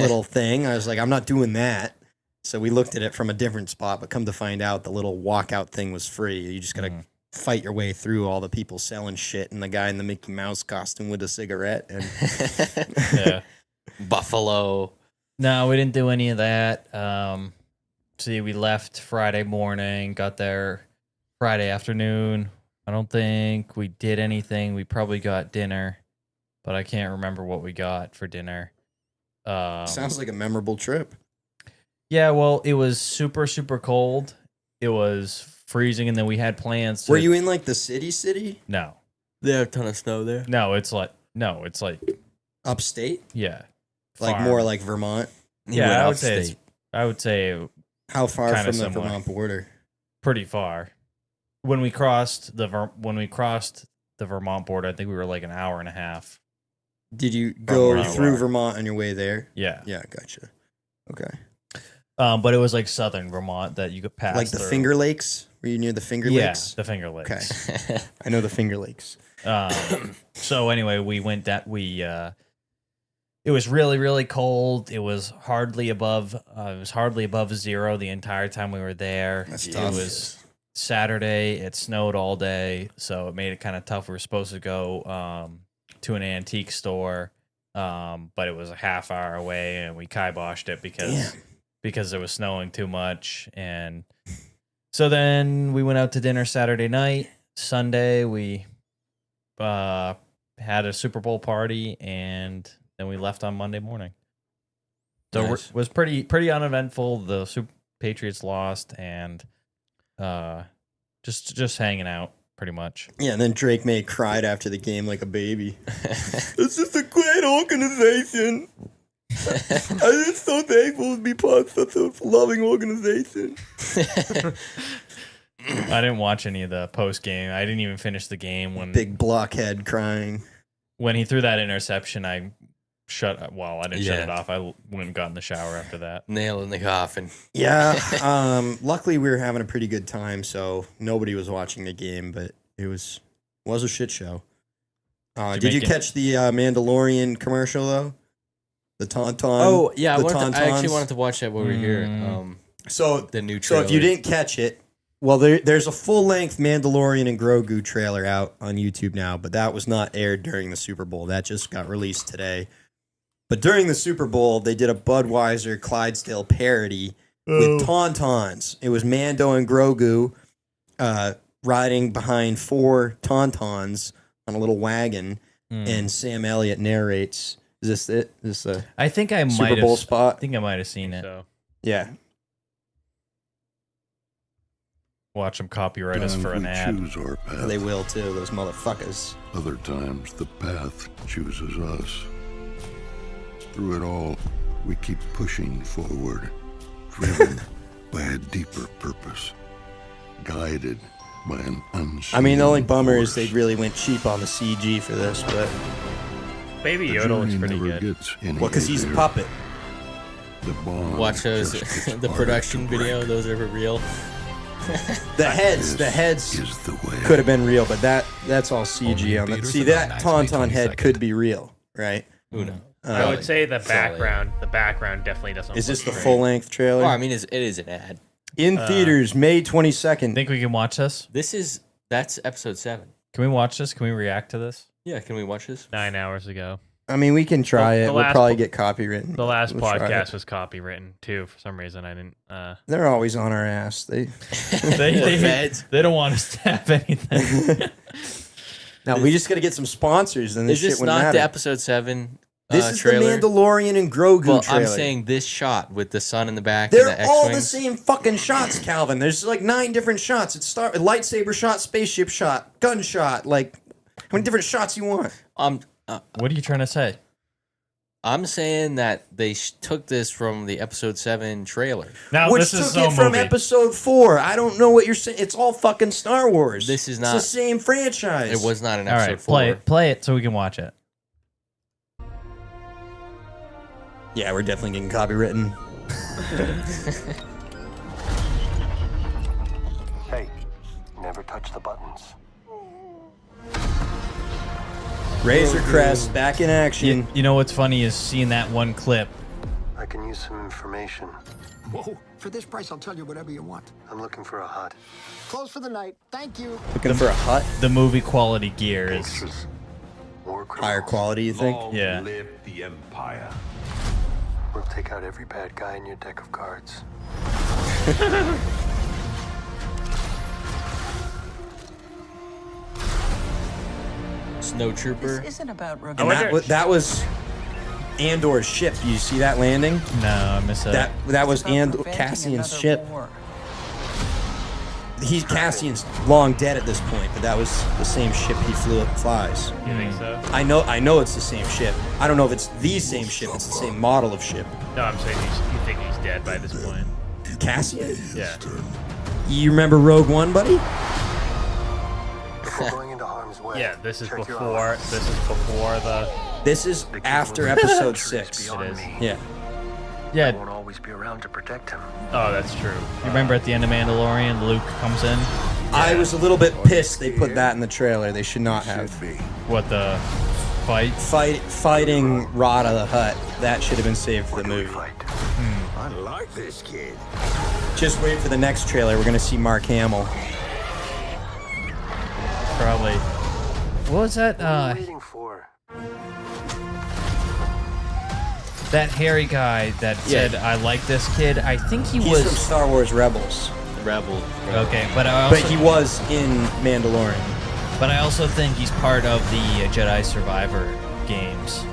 little thing? I was like, I'm not doing that. So we looked at it from a different spot, but come to find out the little walkout thing was free. You just gotta fight your way through all the people selling shit and the guy in the Mickey Mouse costume with a cigarette. And yeah. Buffalo. No, we didn't do any of that. See, we left Friday morning, got there Friday afternoon. I don't think we did anything. We probably got dinner, but I can't remember what we got for dinner. sounds like a memorable trip. Yeah, well, it was super, super cold. It was freezing, and then we had plans to... Were you in like the city? No. They have a ton of snow there. No, it's like... Upstate? Yeah. Like Farm. more like Vermont? Yeah, Went I would say How far Kinda from the similar. Vermont border? pretty far. When we crossed the Vermont border, I think we were like an hour and a half. Did you where go you through are. Vermont on your way there? Yeah. Yeah, gotcha. Okay. But it was like southern Vermont that you could pass Like the through. Finger Lakes? Were you near the Finger Yeah, Lakes? the Finger Lakes. Okay. I know the Finger Lakes. So anyway, we went that it was really, really cold. It was hardly above 0 the entire time we were there. That's It tough. was Saturday. It snowed all day, so it made it kind of tough. We were supposed to go to an antique store, but it was a half hour away, and we kiboshed it because it was snowing too much. And so then we went out to dinner Saturday night. Sunday we had a Super Bowl party, and then we left on Monday morning. So Nice. it was pretty uneventful. The Patriots lost, and just hanging out pretty much. Yeah, and then Drake May cried after the game like a baby. It's just a great organization. I'm just so thankful to be part of such a loving organization. I didn't watch any of the post game. I didn't even finish the game Big blockhead crying. when he threw that interception. I didn't shut Yeah. it off. I went and got in the shower after that. Nail in the coffin. Yeah. Luckily, we were having a pretty good time, so nobody was watching the game, but it was a shit show. Did you catch the Mandalorian commercial, though? The Tauntaun? Oh, yeah. the I actually Tauntauns? wanted to watch that while we were here. So, The new so if you trailer. didn't catch it, well, there's a full-length Mandalorian and Grogu trailer out on YouTube now, but that was not aired during the Super Bowl. That just got released today. But during the Super Bowl, they did a Budweiser Clydesdale parody with Tauntauns. It was Mando and Grogu riding behind 4 Tauntauns on a little wagon, and Sam Elliott narrates. Is this it? Is this a I think I might Super have. Bowl spot? I think I might have seen it. So Yeah. Watch them copyright us for an ad. Choose our path. They will too, those motherfuckers. Other times, the path chooses us. Through it all, we keep pushing forward, driven by a deeper purpose, guided by an unseen I mean, the only bummer is force. they really went cheap on the CG for this, but Baby The Yoda looks journey pretty never good. gets any well, because he's a easier. puppet. The bond Watch those, just gets the harder production to break. video. Those are real. The heads This is the way. could have been real, but that's all CG on that. theaters See, in the that next May Tauntaun head 22nd. could be real, right? Who knows? I would say the Probably. background definitely doesn't. Is this look the great. full length trailer? Well, I mean, it is an ad. In theaters, May 22nd. Think we can watch this? That's episode 7. Can we watch this? Can we react to this? Yeah, can we watch this? 9 hours ago? I mean, we can try The it. We'll last probably po- get copywritten. The last We'll try podcast it. was copywritten too. For some reason, I didn't. They're always on our ass. They Feds. they don't want us to have anything. Now we just got to get some sponsors, and this Is shit this wouldn't not matter. the episode 7 This is trailer? the Mandalorian and Grogu Well, trailer. I'm saying this shot with the sun in the back and they're the all the X-Wings. same fucking shots, Calvin. There's like 9 different shots. It's lightsaber shot, spaceship shot, gun shot. Like, how many different shots you want? What are you trying to say? I'm saying that they took this from the episode 7 trailer. Now Which this is took so it from movie. episode 4. I don't know what you're saying. It's all fucking Star Wars. This is It's not- the same franchise. It was not an All episode right, 4. play it so we can watch it. Yeah, we're definitely getting copywritten. Hey, never touch the buttons. Razor Crest back in action. You know what's funny is seeing that one clip. I can use some information. Whoa, for this price, I'll tell you whatever you want. I'm looking for a hut. Close for the night. Thank you. Looking for a hut. The movie quality gear is Gangsters. War criminals. Higher quality, you think? yeah. Live the Empire. We'll take out every bad guy in your deck of cards. Snow Trooper. Isn't about And wonder- that was Andor's ship. You see that landing? No, I missed that. That was Cassian's ship. Cassian's long dead at this point, but that was the same ship he flies. You think so? I know it's the same ship. I don't know if it's the same ship. It's the same model of ship. No, I'm saying you think he's dead by this point. Cassian? Yeah. You remember Rogue One, buddy? Before going into harm's way. Yeah. This is check your before. eyes. This is before the. This is after episode 6. Beyond It is. me. Yeah. I Yeah, won't always be around to protect him. Oh, that's true. you remember at the end of Mandalorian, Luke comes in. I was a little bit pissed they put that in the trailer. They should not have. What the fighting Rada the Hutt. That should have been saved for the movie. I like this kid. Just wait for the next trailer. We're gonna see Mark Hamill. Probably. What was that? What are you waiting for? That hairy guy that said, "I like this kid." I think He's was from Star Wars Rebels. Rebel. Okay, but I also, But he was in Mandalorian. But I also think he's part of the Jedi Survivor games.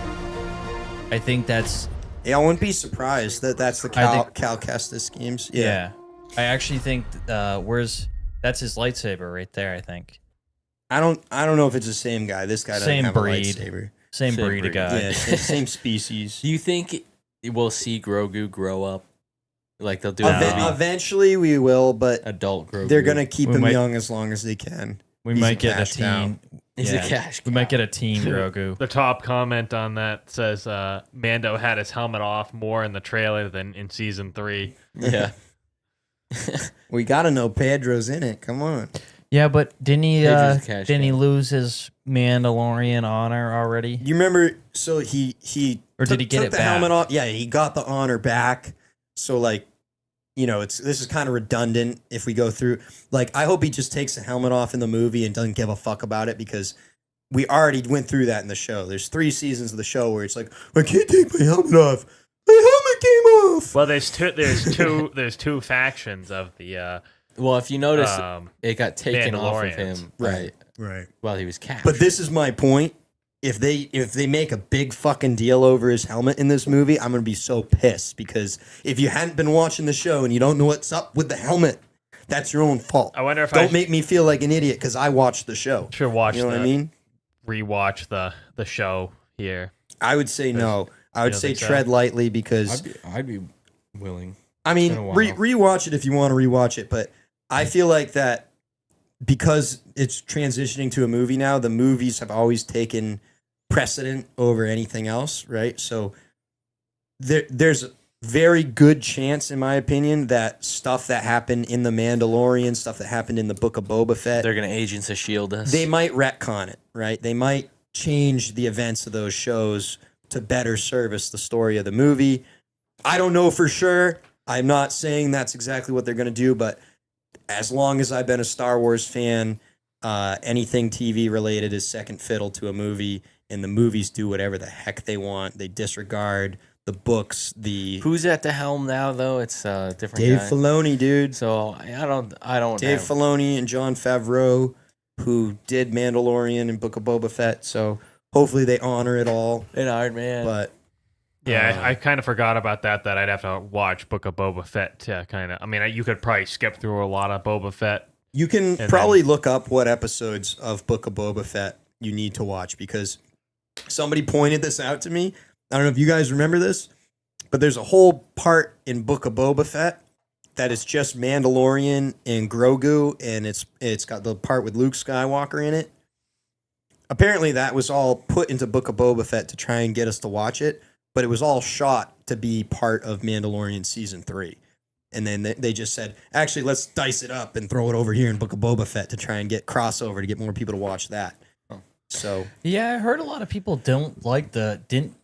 I think that's. Yeah, I wouldn't be surprised that that's the Cal Kestis games. Yeah. I actually think that's his lightsaber right there. I think. I don't know if it's the same guy. This guy doesn't Same have breed. a lightsaber. Same breed of guy. Yeah, same species. Do you think we'll see Grogu grow up? Like they'll do Eventually we will, but adult Grogu. they're gonna keep him young as long as they can. We might get a teen. He's a cash cow. We might get a teen Grogu. The top comment on that says Mando had his helmet off more in the trailer than in season 3. Yeah. We gotta know Pedro's in it. Come on. Yeah, but didn't he lose his Mandalorian honor already? You remember? So he or did he get took it the back? helmet off? Yeah, he got the honor back. So like, this is kind of redundant if we go through. Like, I hope he just takes the helmet off in the movie and doesn't give a fuck about it, because we already went through that in the show. There's 3 seasons of the show where it's like, I can't take my helmet off. My helmet came off. Well, there's two factions of the. Well, if you notice, it got taken off of him, Right. while he was captured. But this is my point. If they make a big fucking deal over his helmet in this movie, I'm gonna be so pissed, because if you hadn't been watching the show and you don't know what's up with the helmet, that's your own fault. I wonder if don't make me feel like an idiot because I watched the show. Should watch. You know what I mean? Rewatch the show here. I would say no. I would say tread lightly, because I'd be willing. I mean, rewatch it if you want to rewatch it, but I feel like that because it's transitioning to a movie now, the movies have always taken precedent over anything else, right? So there's a very good chance, in my opinion, that stuff that happened in The Mandalorian, stuff that happened in the Book of Boba Fett, they're going to Agents of S.H.I.E.L.D. us. They might retcon it, right? They might change the events of those shows to better service the story of the movie. I don't know for sure. I'm not saying that's exactly what they're going to do, but as long as I've been a Star Wars fan, anything TV related is second fiddle to a movie, and the movies do whatever the heck they want. They disregard the books. Who's at the helm now, though? It's a different Dave guy. Filoni, dude. So I don't. Dave Filoni and Jon Favreau, who did Mandalorian and Book of Boba Fett. So hopefully they honor it all. And Iron Man, but. Yeah, I kind of forgot about that I'd have to watch Book of Boba Fett to kind of... I mean, you could probably skip through a lot of Boba Fett. You can probably look up what episodes of Book of Boba Fett you need to watch, because somebody pointed this out to me. I don't know if you guys remember this, but there's a whole part in Book of Boba Fett that is just Mandalorian and Grogu, and it's got the part with Luke Skywalker in it. Apparently that was all put into Book of Boba Fett to try and get us to watch it, but it was all shot to be part of Mandalorian Season 3. And then they just said, actually, let's dice it up and throw it over here in Book of Boba Fett to try and get crossover to get more people to watch that. So yeah, I heard a lot of people didn't like even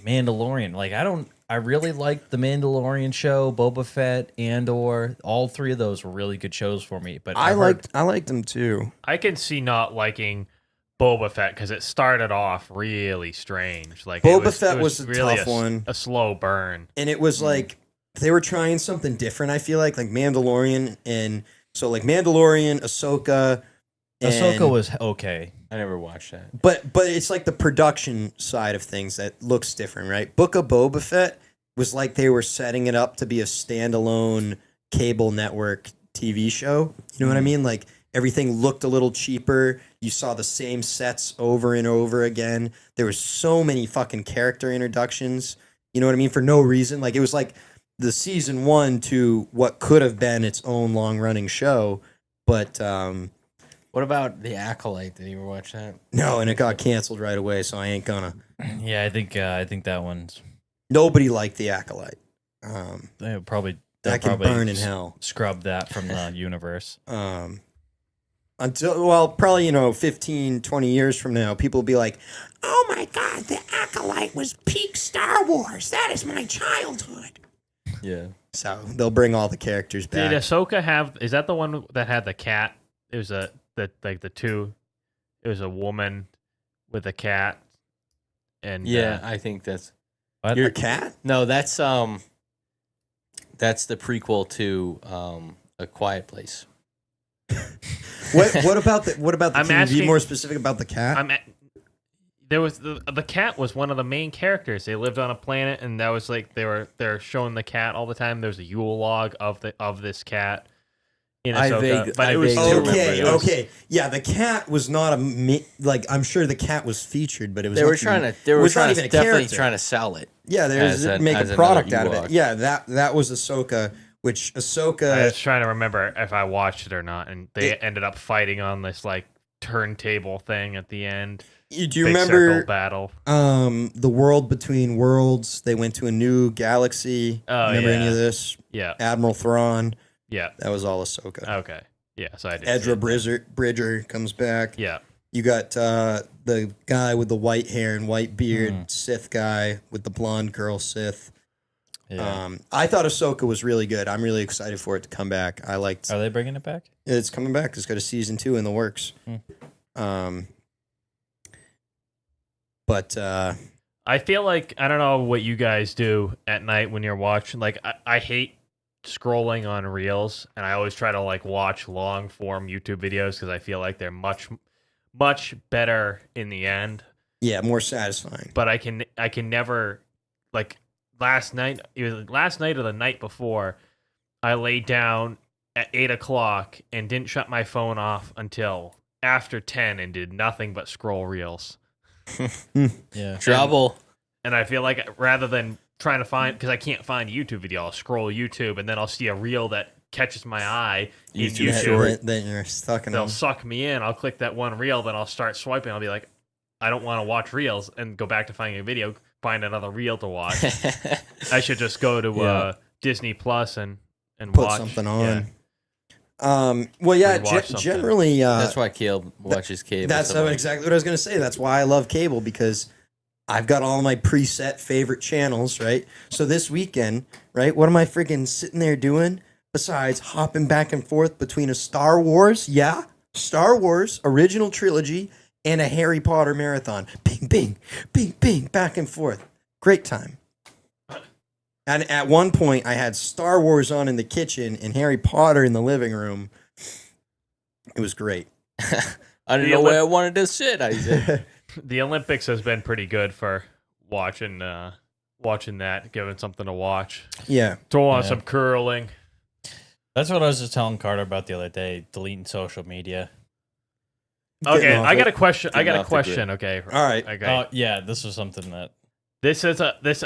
Mandalorian. Like I really liked the Mandalorian show, Boba Fett, Andor. All 3 of those were really good shows for me. But I liked them too. I can see not liking Boba Fett because it started off really strange. Like Boba Fett was a really tough one, a slow burn, and it was like they were trying something different. I feel like Mandalorian, and so like Mandalorian, Ahsoka. Ahsoka was okay. I never watched that. But it's like the production side of things that looks different, right? Book of Boba Fett was like they were setting it up to be a standalone cable network TV show. You know what I mean? Like everything looked a little cheaper. You saw the same sets over and over again. There was so many fucking character introductions. You know what I mean? For no reason. Like it was like the season 1 to what could have been its own long running show. But what about The Acolyte? Did you ever watch that? No, and it got canceled right away, so I ain't gonna. Yeah, I think that one's... Nobody liked The Acolyte. They'll probably burn in hell. Scrub that from the universe. until, well, probably, 15, 20 years from now, people will be like, oh my God, the Acolyte was peak Star Wars. That is my childhood. Yeah. So they'll bring all the characters back. Did Ahsoka have? Is that the one that had the cat? It was It was a woman with a cat. And yeah, I think that's your cat. No, that's the prequel to A Quiet Place. What about the? What about the? Can you be more specific about the cat? There was the cat was one of the main characters. They lived on a planet, and that was like they're showing the cat all the time. There's a Yule log of this cat in Ahsoka, but it was okay. Yeah, the cat was not I'm sure the cat was featured, but it was. They were definitely trying to sell it. Yeah, they were make a product out of it. Yeah, that was Ahsoka. Which Ahsoka. I was trying to remember if I watched it or not, and they ended up fighting on this like turntable thing at the end. Do you remember battle? The World Between Worlds? They went to a new galaxy. Remember any of this? Yeah. Admiral Thrawn. Yeah. That was all Ahsoka. Okay. Yeah. So I did. Edra Bridger comes back. Yeah. You got the guy with the white hair and white beard, Sith guy with the blonde girl Sith. Yeah. I thought Ahsoka was really good. I'm really excited for it to come back. I liked. Are they bringing it back? It's coming back. It's got a season 2 in the works. But I feel like I don't know what you guys do at night when you're watching. Like I hate scrolling on Reels, and I always try to like watch long form YouTube videos because I feel like they're much better in the end. Yeah, more satisfying. But I can never like last night. It was last night or the night before. I laid down at 8:00 and didn't shut my phone off until after 10 and did nothing but scroll Reels. Yeah, trouble. And I feel like rather than trying to find, because I can't find a YouTube video, I'll scroll YouTube and then I'll see a reel that catches my eye in YouTube. Then you're stuck in. They'll suck me in. I'll click that one reel, then I'll start swiping. I'll be like, I don't want to watch Reels, and go back to finding a video, find another reel to watch. I should just go to Disney Plus and put watch something on. Well, yeah, generally. That's why Caleb watches cable. That's exactly what I was going to say. That's why I love cable, because I've got all my preset favorite channels, right? So this weekend, right, what am I freaking sitting there doing besides hopping back and forth between a Star Wars original trilogy and a Harry Potter marathon? Bing, bing, bing, bing, back and forth. Great time. And at one point, I had Star Wars on in the kitchen and Harry Potter in the living room. It was great. I didn't know where I wanted to sit, Isaac. The Olympics has been pretty good for watching that, giving something to watch. Yeah. Throw on some curling. That's what I was just telling Carter about the other day, deleting social media. Okay, I got a question. Okay. All right. Okay. Yeah, this was something that...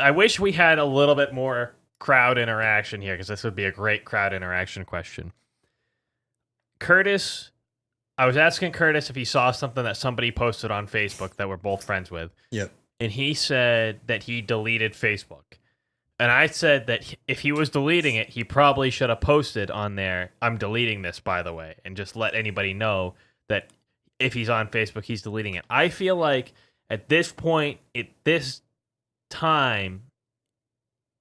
I wish we had a little bit more crowd interaction here, because this would be a great crowd interaction question. Curtis, I was asking Curtis if he saw something that somebody posted on Facebook that we're both friends with. Yep. And he said that he deleted Facebook. And I said that if he was deleting it, he probably should have posted on there, I'm deleting this, by the way, and just let anybody know that if he's on Facebook, he's deleting it. I feel like at this point, at this time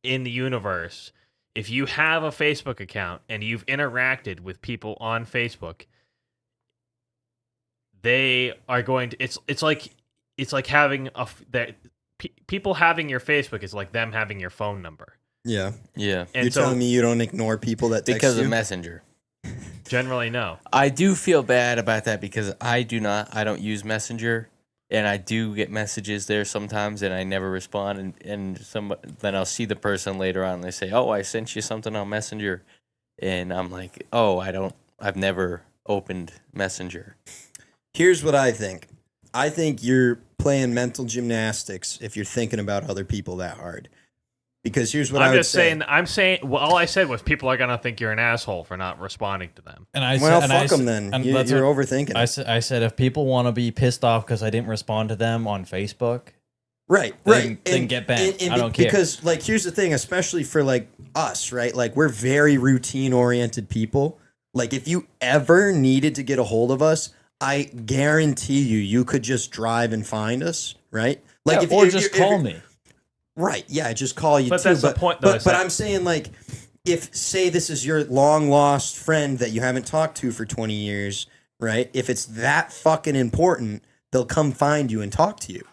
in the universe, if you have a Facebook account and you've interacted with people on Facebook, they are going to it's like having people having your Facebook is like them having your phone number. Yeah. And you're telling me you don't ignore people that text because you? of Messenger. Generally, no. I do feel bad about that because I don't use Messenger. And I do get messages there sometimes, and I never respond. And then I'll see the person later on, and they say, "Oh, I sent you something on Messenger," and I'm like, "Oh, I've never opened Messenger." Here's what I think. I think you're playing mental gymnastics if you're thinking about other people that hard. Because here's what I'm saying. Well, all I said was people are gonna think you're an asshole for not responding to them. And I fuck them then. You're overthinking. I said if people want to be pissed off because I didn't respond to them on Facebook, right, then get banned. I don't care. Because here's the thing, especially for us, right? Like we're very routine oriented people. Like if you ever needed to get a hold of us, I guarantee you could just drive and find us, right? Like Yeah, or just call me. Right. Yeah, just call you But too. that's the point, though, But I'm saying, like, if, say, this is your long-lost friend that you haven't talked to for 20 years, right? If it's that fucking important, they'll come find you and talk to you.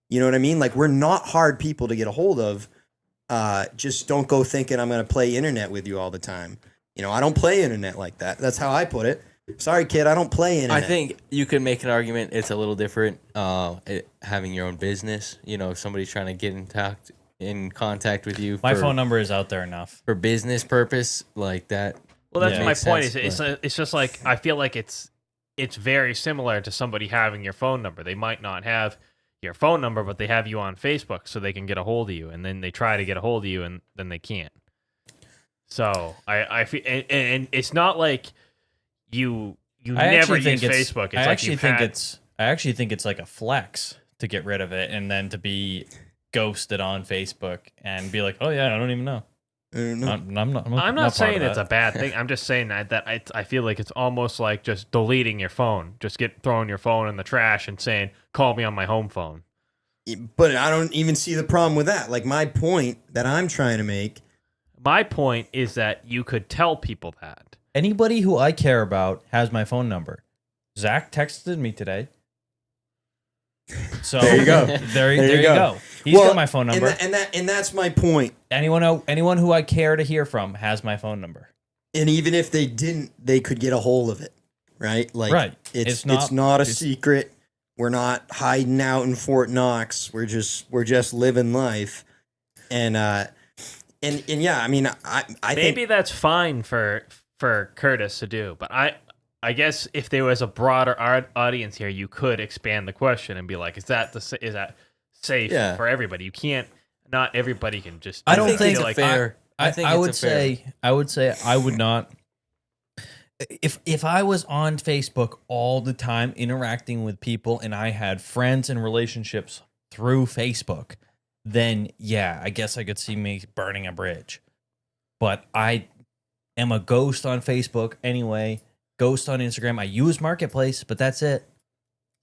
You know what I mean? Like, we're not hard people to get a hold of. Just don't go thinking I'm going to play internet with you all the time. You know, I don't play internet like that. That's how I put it. Sorry, kid, I don't play internet. I think you could make an argument it's a little different having your own business. You know, if somebody's trying to get in contact with you. My phone number is out there enough. For business purpose, like that. Well, that's my point. Sense, It's just like, I feel like it's very similar to somebody having your phone number. They might not have your phone number, but they have you on Facebook so they can get a hold of you, and then they try to get a hold of you, and then they can't. So I feel, and it's not like you never use Facebook. I actually think it's like a flex to get rid of it and then to be ghosted on Facebook and be like, oh yeah, I don't even know. I'm not saying it's a bad thing. I'm just saying that I feel like it's almost like just deleting your phone, just throwing your phone in the trash and saying, call me on my home phone. But I don't even see the problem with that. Like, my point that I'm trying to make. My point is that you could tell people that. Anybody who I care about has my phone number. Zach texted me today. So there you go. There you go. He's got my phone number. And that's my point. Anyone who I care to hear from has my phone number. And even if they didn't, they could get a hold of it, right? Like, right. It's not a secret. We're not hiding out in Fort Knox. We're just living life. And yeah, I mean, I maybe think that's fine for Curtis to do, but I guess if there was a broader audience here, you could expand the question and be like, is that safe for everybody? You can't. Not everybody can just. I don't think it's fair. I would say I would not. If I was on Facebook all the time interacting with people and I had friends and relationships through Facebook, then yeah, I guess I could see me burning a bridge. But I am a ghost on Facebook anyway, ghost on Instagram. I use Marketplace, but that's it.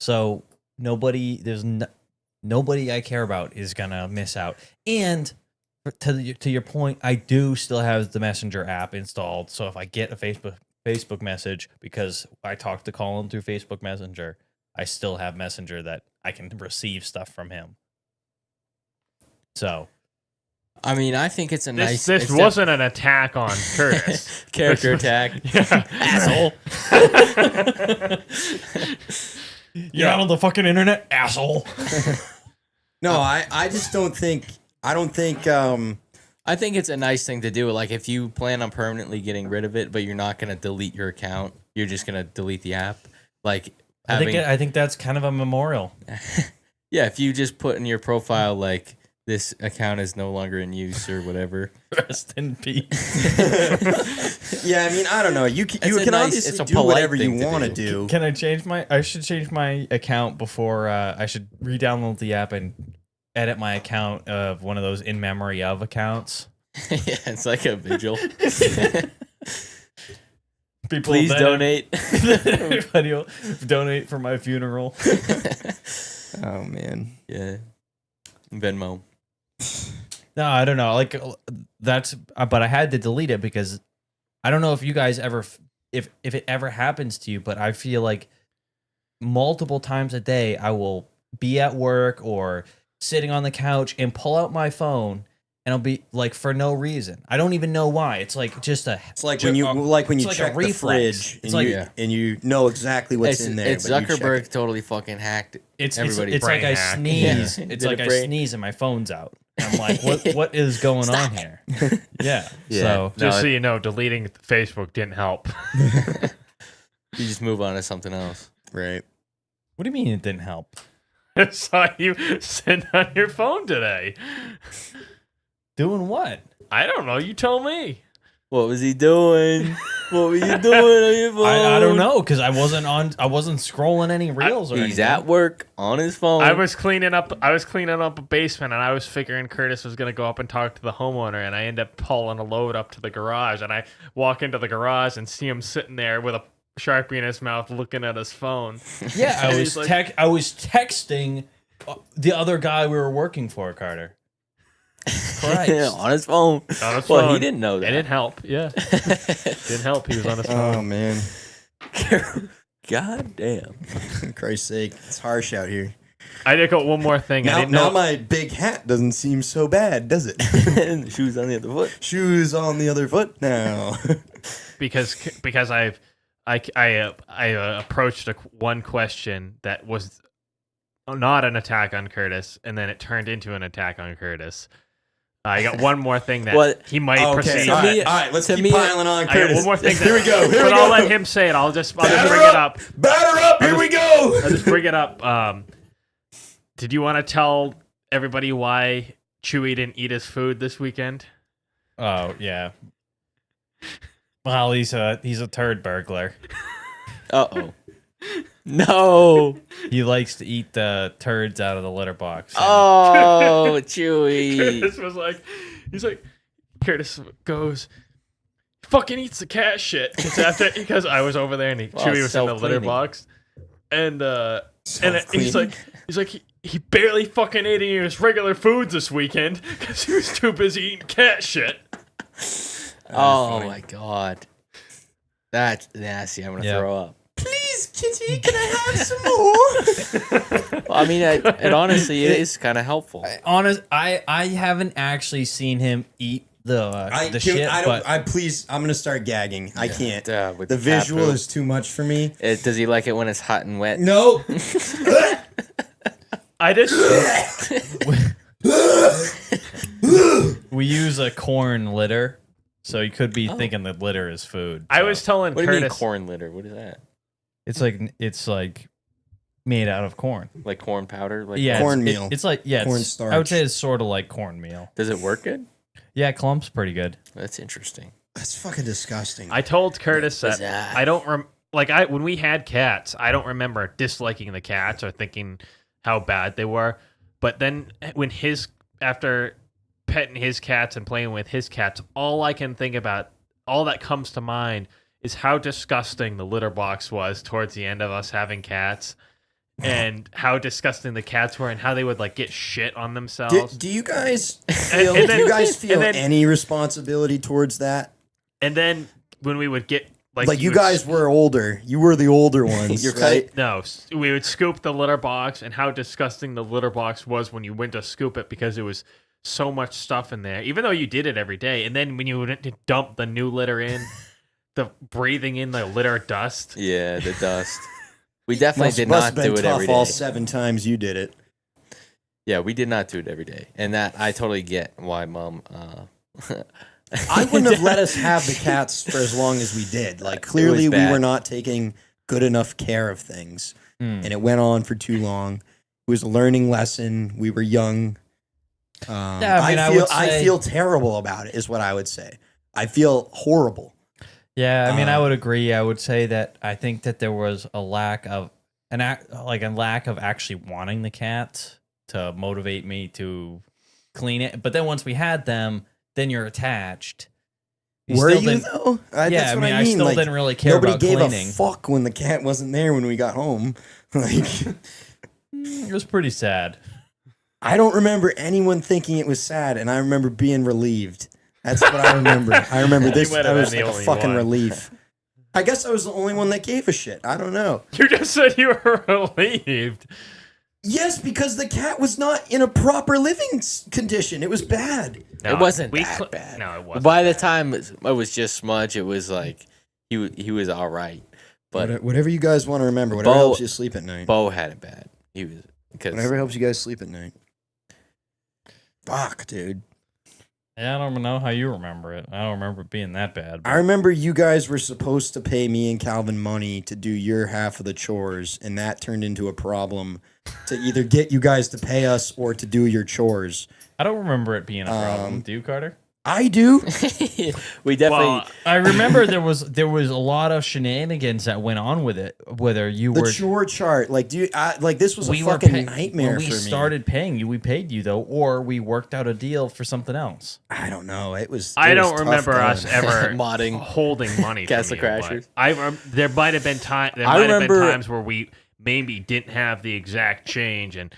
So nobody I care about is gonna miss out. And to your point, I do still have the Messenger app installed. So if I get a Facebook message, because I talk to Colin through Facebook Messenger, I still have Messenger that I can receive stuff from him. So, I mean, I think it's a nice. This wasn't an attack on Curtis. Character attack, asshole. You're not on the fucking internet, asshole. No, I just don't think. I don't think. I think it's a nice thing to do. Like, if you plan on permanently getting rid of it, but you're not going to delete your account, you're just going to delete the app. Like, I think that's kind of a memorial. Yeah, if you just put in your profile, like, this account is no longer in use or whatever. Rest in peace. Yeah, I mean, I don't know. You can obviously do whatever you want to do. Can I change I should change my account before I should re-download the app and edit my account of one of those in memory of accounts. Yeah, it's like a vigil. People please donate. Everybody will donate for my funeral. Oh man, yeah, Venmo. No, I don't know. Like but I had to delete it because I don't know if you guys ever, if it ever happens to you, but I feel like multiple times a day I will be at work or sitting on the couch and pull out my phone and I'll be like, for no reason. I don't even know why. It's like just a. It's like when you check the fridge and you know exactly what's in there. It's Zuckerberg totally fucking hacked. It's everybody. It's like I sneeze. Yeah. It's like I sneeze and my phone's out. I'm like, what is going on here? Yeah. So just so you know, deleting Facebook didn't help. You just move on to something else, right? What do you mean it didn't help? I saw you sitting on your phone today. Doing what? I don't know. You told me. What was he doing? What were you doing on your phone? I don't know because I wasn't scrolling any reels or He's anything. at work on his phone. I was cleaning up a basement, and I was figuring Curtis was gonna go up and talk to the homeowner, and I end up pulling a load up to the garage, and I walk into the garage and see him sitting there with a Sharpie in his mouth, looking at his phone. Yeah, I And was he's like- I was texting the other guy we were working for, Carter. Christ. on his phone. On his Well, phone. he didn't know that. It didn't help. Yeah, didn't help. He was on his phone. Oh man, God damn. Christ's sake, it's harsh out here. I did got one more thing. I Now, didn't know. now my big hat doesn't seem so bad, does it? Shoes on the other foot. Shoes on the other foot now. because I approached one question that was not an attack on Curtis, and then it turned into an attack on Curtis. I got one more thing that he might proceed. All right, let's keep piling on I got Curtis. one more thing. Here we go. But I'll let him say it. I'll just bring it up. Batter up. Here we go. I'll just bring it up. Did you want to tell everybody why Chewie didn't eat his food this weekend? Oh yeah. Well, he's a turd burglar. Uh-oh. No. He likes to eat the turds out of the litter box. Oh, Chewie. Curtis was like, Curtis goes, fucking eats the cat shit. Because I was over there and Chewie was in the litter box. And he's like, he barely fucking ate any of his regular foods this weekend because he was too busy eating cat shit. Oh my god. That's nasty. I'm going to throw up. Please, Kitty, can I have some more? Well, I mean, it honestly it is kind of helpful. I haven't actually seen him eat the shit. I'm gonna start gagging. I can't. With The the cat visual poop. is too much for me. Does he like it when it's hot and wet? No. I just we use a corn litter, so you could be thinking that litter is food. I was telling What do Curtis. you mean corn litter? What is that? It's like made out of corn. Like corn powder? Like Yeah, cornmeal. It's like Corn I starch. would say it's sort of like cornmeal. Does it work good? Yeah, clump's pretty good. That's interesting. That's fucking disgusting. I told Curtis that Bizarre. I don't when we had cats, I don't remember disliking the cats or thinking how bad they were. But then when after petting his cats and playing with his cats, all I can think about, all that comes to mind is how disgusting the litter box was towards the end of us having cats. And how disgusting the cats were, and how they would like get shit on themselves. Do you guys feel? Any responsibility towards that? And then when we would get like you guys were older, you were the older ones. You're right? No, we would scoop the litter box, and how disgusting the litter box was when you went to scoop it because there was so much stuff in there. Even though you did it every day, and then when you would dump the new litter in, the breathing in the litter dust. Yeah, the dust. We definitely did not do it every day. All 7 times you did it. Yeah, we did not do it every day, and that I totally get why Mom. I wouldn't have let us have the cats for as long as we did. Like clearly, we were not taking good enough care of things, and it went on for too long. It was a learning lesson. We were young. I feel terrible about it. Is what I would say. I feel horrible. Yeah, I mean, I would agree. I would say that I think that there was a lack of actually wanting the cats to motivate me to clean it. But then once we had them, then you're attached. Were you though? Yeah, I mean, I still didn't really care about cleaning. Nobody gave a fuck when the cat wasn't there when we got home. Like, it was pretty sad. I don't remember anyone thinking it was sad, and I remember being relieved. That's what I remember. I remember this. That was like a fucking relief. I guess I was the only one that gave a shit. I don't know. You just said you were relieved. Yes, because the cat was not in a proper living condition. It was bad. No, it wasn't that bad. No, it wasn't. By the time it was just Smudge, it was like he was all right. But whatever you guys want to remember, whatever helps you sleep at night. Bo had it bad. He was whatever helps you guys sleep at night. Fuck, dude. Yeah, I don't know how you remember it. I don't remember it being that bad. I remember you guys were supposed to pay me and Calvin money to do your half of the chores, and that turned into a problem to either get you guys to pay us or to do your chores. I don't remember it being a problem. Do you, Carter? I do. We definitely. Well, I remember there was a lot of shenanigans that went on with it. Whether you The were chore chart, like, dude, like this was a we were fucking nightmare when we for me. started paying you. We paid you though, or we worked out a deal for something else. I don't know. It was. I it was don't tough remember going. us ever Modding. holding money. Castle from you, but Crashers. there might have been time. There I might have been remember- times where we maybe didn't have the exact change, and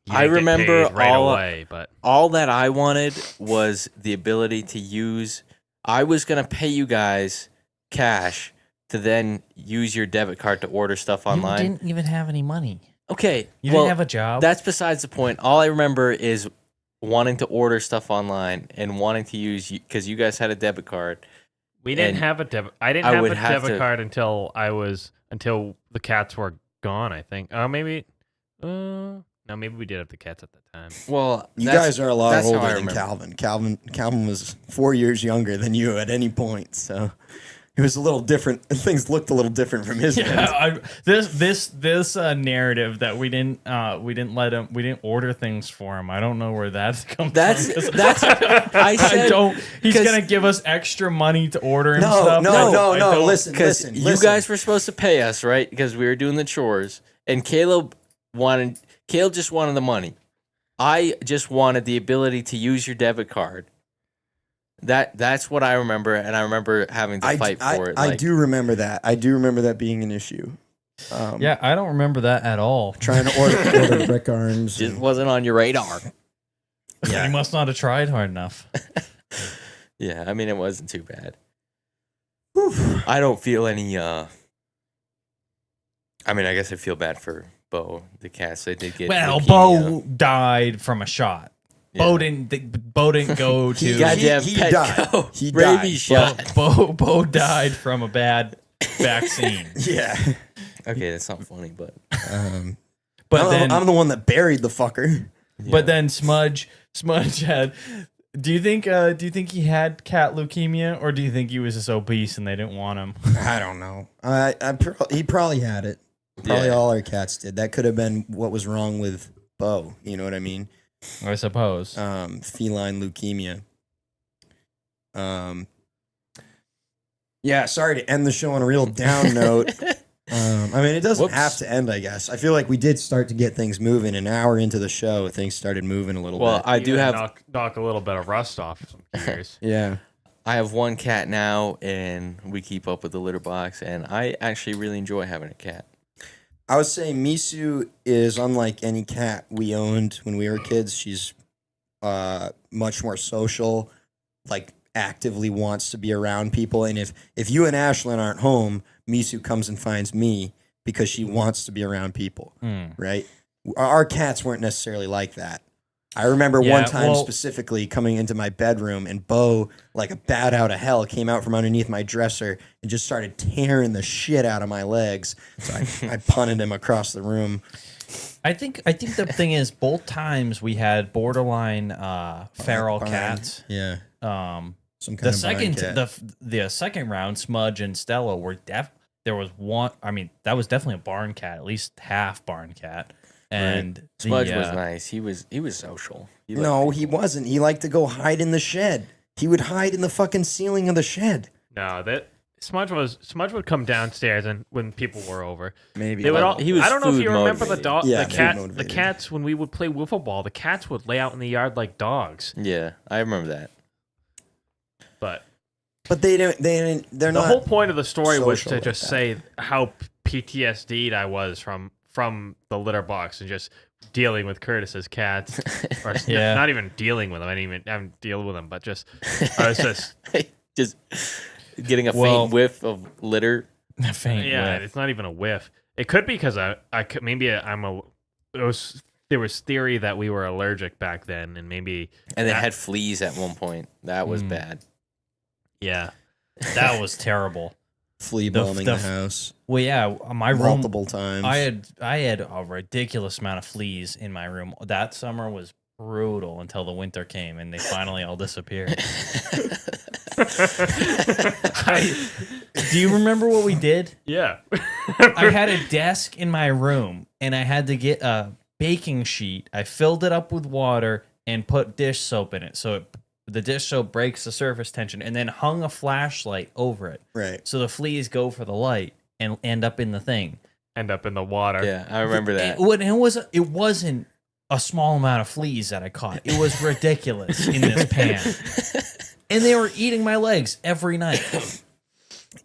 you I didn't get remember paid right all- away. But All that I wanted was the ability to use. I was gonna pay you guys cash to then use your debit card to order stuff online. You didn't even have any money. Okay, You well, didn't have a job. that's besides the point. All I remember is wanting to order stuff online and wanting to use because you guys had a debit card. we didn't And have a debit. I didn't I have would a have debit to- card until the cats were gone. I think. Maybe. No, maybe we did have the cats at that time. Well, You that's- guys are a lot that's how older I than remember. Calvin was 4 years younger than you at any point, so it was a little different. Things looked a little different from his end. Yeah, this narrative that we didn't order things for him. I don't know where that comes That's from. that's. I said He's 'cause- gonna give us extra money to order him No, stuff. no, I no. don't- Listen, because listen. you guys were supposed to pay us, right? Because we were doing the chores, and Caleb just wanted the money. I just wanted the ability to use your debit card. That's what I remember, and I remember having to fight for it. I like- do remember that. I do remember that being an issue. Yeah, I don't remember that at all. Trying to order brick arms. Just and- wasn't on your radar. Yeah, you must not have tried hard enough. Yeah, I mean it wasn't too bad. I don't feel any. I mean, I guess I feel bad for Bo, the cats. They did get. Well, leukemia. Bo died from a shot. Yeah. Bo didn't go to. Goddamn he Petco. died. He Rabies died. shot. Bo died from a bad vaccine. Yeah. Okay, that's not funny, but But I'm the one that buried the fucker. But then Smudge had. Do you think he had cat leukemia, or do you think he was just obese and they didn't want him? I don't know. He probably had it. Probably Yeah. all our cats did. That could have been what was wrong with Bo. You know what I mean? I suppose. Feline leukemia. Yeah, sorry to end the show on a real down note. I mean, it doesn't Whoops. have to end, I guess. I feel like we did start to get things moving. An hour into the show, things started moving a little well, bit. I do have. knock a little bit of rust off some gears. Yeah. I have one cat now, and we keep up with the litter box, and I actually really enjoy having a cat. I would say Misu is unlike any cat we owned when we were kids. She's much more social, like actively wants to be around people. And if you and Ashlyn aren't home, Misu comes and finds me because she wants to be around people, right? Our cats weren't necessarily like that. I remember one time specifically coming into my bedroom and Bo, like a bat out of hell, came out from underneath my dresser and just started tearing the shit out of my legs. So I punted him across the room. I think the thing is, both times we had borderline feral Barn. cats. Yeah. The Some kind of second barn cat. the second round, Smudge and Stella were there was one. I mean, that was definitely a barn cat, at least half barn cat. And Smudge was nice. He was social. He wasn't. He liked to go hide in the shed. He would hide in the fucking ceiling of the shed. No, that Smudge would come downstairs and when people were over. Maybe. They would all, He was I don't know if food you remember motivated. the cats when we would play wiffle ball. The cats would lay out in the yard like dogs. Yeah, I remember that. But they didn't. They're the not. whole point of the story was social to like just that. say how PTSD'd I was from the litter box and just dealing with Curtis's cats, or Yeah. not even dealing with them. I didn't even deal with them, but just I was just Just getting a Well- faint whiff of litter. faint. yeah. whiff. It's not even a whiff. It could be because I could maybe I'm a. There was theory that we were allergic back then, and maybe And it that- had fleas at one point. That was bad. yeah. That was terrible. flea the- bombing the- the house Well, yeah, my room. multiple times. I had a ridiculous amount of fleas in my room. That summer was brutal until the winter came and they finally all disappeared. Do you remember what we did? Yeah. I had a desk in my room and I had to get a baking sheet. I filled it up with water and put dish soap in it so the dish soap breaks the surface tension, and then hung a flashlight over it. Right. So the fleas go for the light and end up in the thing. End up in the water. Yeah, I remember that. It wasn't a small amount of fleas that I caught. It was ridiculous in this pan. And they were eating my legs every night.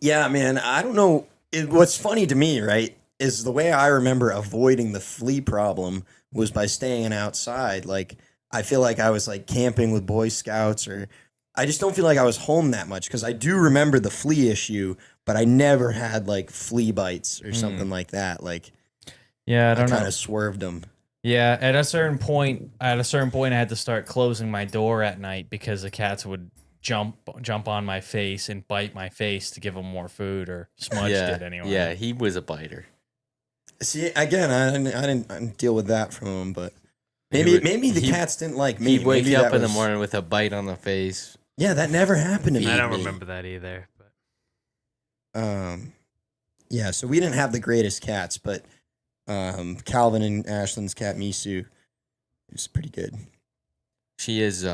Yeah, man. I don't know. What's funny to me, right, is the way I remember avoiding the flea problem was by staying outside. Like, I feel like I was like camping with Boy Scouts, or I just don't feel like I was home that much because I do remember the flea issue, but I never had like flea bites or something like that. Like, yeah, I kind of swerved them. Yeah, at a certain point, I had to start closing my door at night because the cats would jump on my face and bite my face to give them more food, or Smudge did anyway. Yeah, he was a biter. See, again, I didn't deal with that from him, but maybe the cats didn't like me. He'd wake maybe you up in the morning with a bite on the face. Yeah, that never happened to me. I don't remember that either. But yeah, so we didn't have the greatest cats, but Calvin and Ashlyn's cat Misu is pretty good. She is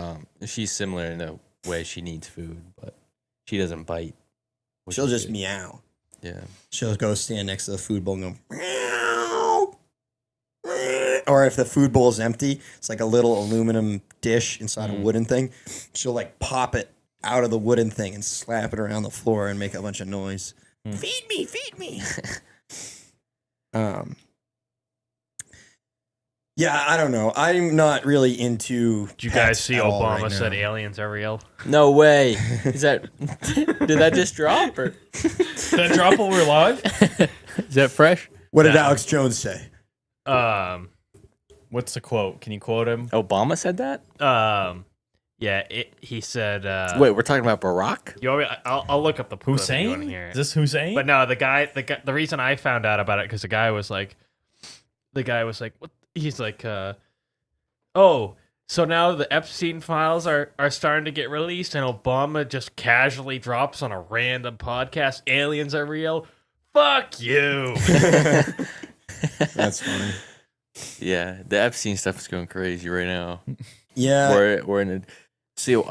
she's similar in the way she needs food, but she doesn't bite. She'll just meow. Yeah. She'll go stand next to the food bowl and go meow. Or if the food bowl is empty, it's like a little aluminum dish inside a wooden thing. She'll like pop it out of the wooden thing and slap it around the floor and make a bunch of noise. Feed me, feed me. Yeah, I don't know. I'm not really into. Did you guys see Obama said aliens are real? No way. Is that did that just drop or did that drop while we're live? Is that fresh? What did Alex Jones say? What's the quote? Can you quote him? Obama said that? Yeah, he said. Wait, we're talking about Barack? I'll look up the Hussein. Is this Hussein? But no, the guy. The reason I found out about it because the guy was like, what? He's like, oh, so now the Epstein files are starting to get released, and Obama just casually drops on a random podcast, aliens are real. Fuck you. That's funny. Yeah, the Epstein stuff is going crazy right now. Yeah, we're in a. You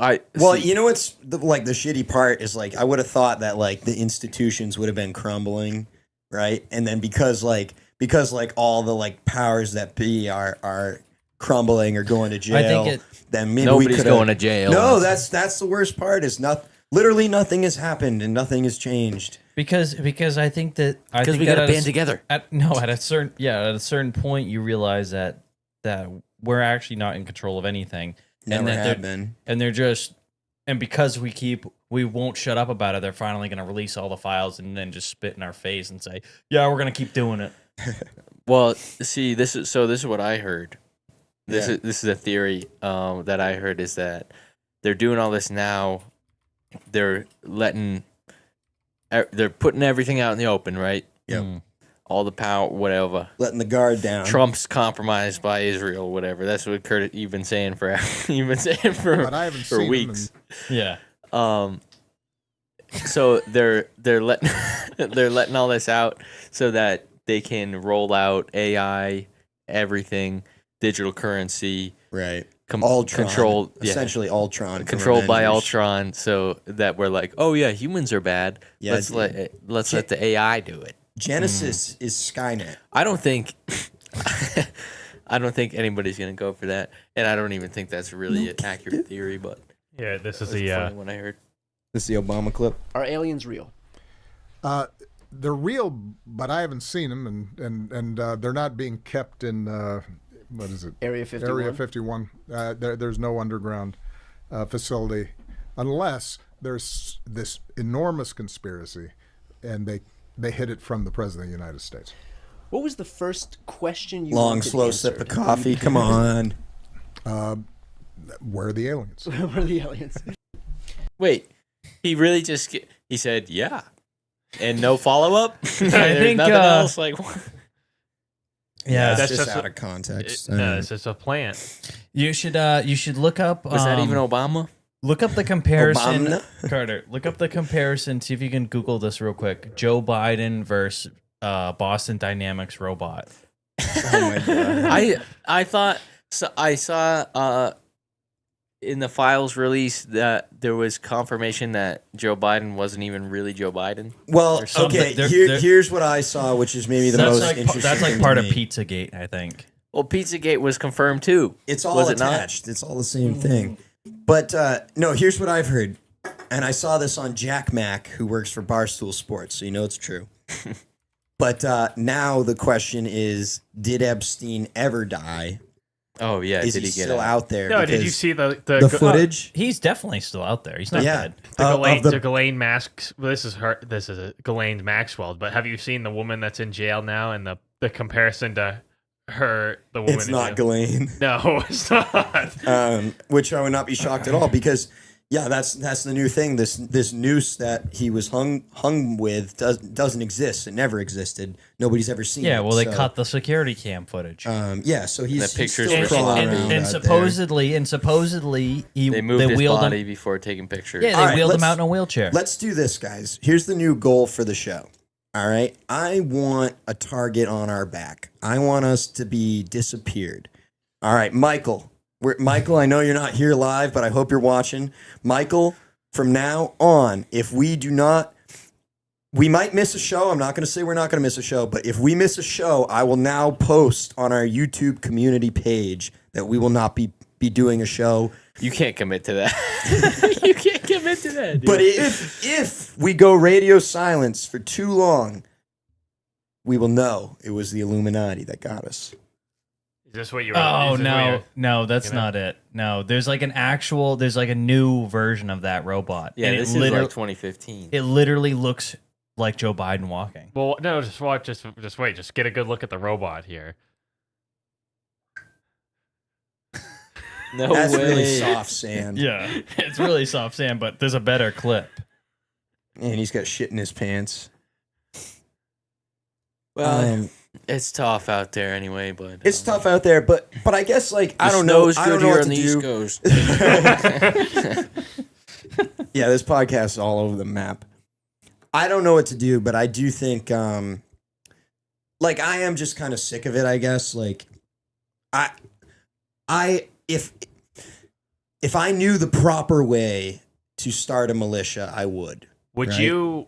know what's the shitty part is like I would have thought that like the institutions would have been crumbling, right? And then because all the like powers that be are crumbling or going to jail, then maybe nobody's going to jail. No, that's the worst part. Is literally nothing has happened and nothing has changed. Because I think we got to band together. At a certain point you realize that we're actually not in control of anything. Never have been. And they're just, and because we won't shut up about it, they're finally going to release all the files and then just spit in our face and say, yeah, we're going to keep doing it. Well, see, this is what I heard. This is a theory that I heard is that they're doing all this now. They're putting everything out in the open, right? Yep. All the power, whatever. Letting the guard down. Trump's compromised by Israel, whatever. That's what Kurt you've been saying for but I haven't seen weeks. Yeah. So they're letting all this out so that they can roll out AI, everything, digital currency, right? Ultron, controlled, essentially Ultron, controlled by Ultron, so that we're like, oh yeah, humans are bad. Yeah, let's let the AI do it. Genesis is Skynet. I don't think anybody's gonna go for that, and I don't even think that's really an accurate theory. But yeah, this is the funny one I heard. This is the Obama clip. Are aliens real? They're real, but I haven't seen them, and they're not being kept in what is it? Area 51. Area 51. There's no underground facility, unless there's this enormous conspiracy, and they hid it from the President of the United States. What was the first question you long, wanted slow answered? sip of coffee? Come on. Where are the aliens? Where are the aliens? Wait, he really just he said yeah, and no follow up. I think nothing else. Like, yeah, that's just out of context. It's just a plant. You should look up. Was that even Obama? Look up the comparison, Obama? Carter. Look up the comparison. See if you can Google this real quick. Joe Biden versus Boston Dynamics robot. Oh my god! I thought so. I saw in the files release that there was confirmation that Joe Biden wasn't even really Joe Biden? Well, something- okay. there- Here's what I saw, which is maybe the most interesting. That's like thing part to of me. Pizzagate, I think. Well, Pizzagate was confirmed too. It's all Was it not? attached. It's all the same thing. But no, here's what I've heard, and I saw this on Jack Mack, who works for Barstool Sports, so you know it's true. But now the question is, did Epstein ever die? Oh yeah, Is did he he get still out there? No, did you Because see the footage? He's definitely still out there. He's not dead. The Ghislaine Masks. Well, this is her. This is a Ghislaine Maxwell. But have you seen the woman that's in jail now and the comparison to her? The woman. It's in not jail? Ghislaine. No, it's not. Which I would not be shocked at all because, yeah, that's the new thing. This noose that he was hung with doesn't exist. It never existed. Nobody's ever seen it. Yeah, well, they so, cut the security cam footage. Yeah, so he's pictures still were crawling sloppy. around and out supposedly, They moved his wheeled body him. before taking pictures. Yeah, they All right, wheeled him let's- out in a wheelchair. Let's do this, guys. Here's the new goal for the show. All right. I want a target on our back. I want us to be disappeared. All right, Michael. Michael, I know you're not here live, but I hope you're watching. Michael, from now on, if we do not, we might miss a show. I'm not going to say we're not going to miss a show, but if we miss a show, I will now post on our YouTube community page that we will not be doing a show. You can't commit to that. You can't commit to that. Dude. But if we go radio silence for too long, we will know it was the Illuminati that got us. Is this what you? Oh is this what no, you're- no, that's not it. No, there's like a new version of that robot. yeah, and this it is literally, like 2015. it literally looks like Joe Biden walking. Well, no, just watch. Just wait. Just get a good look at the robot here. No That's way. really soft sand. Yeah, it's really soft sand, but there's a better clip. And he's got shit in his pants. Well, it's tough out there anyway, but It's tough out there, but I guess like I the don't know. snow's I don't good know here what on to the do. East Coast. Yeah, this podcast is all over the map. I don't know what to do, but I do think like I am just kind of sick of it, I guess. Like if I knew the proper way to start a militia, I would. Would right? you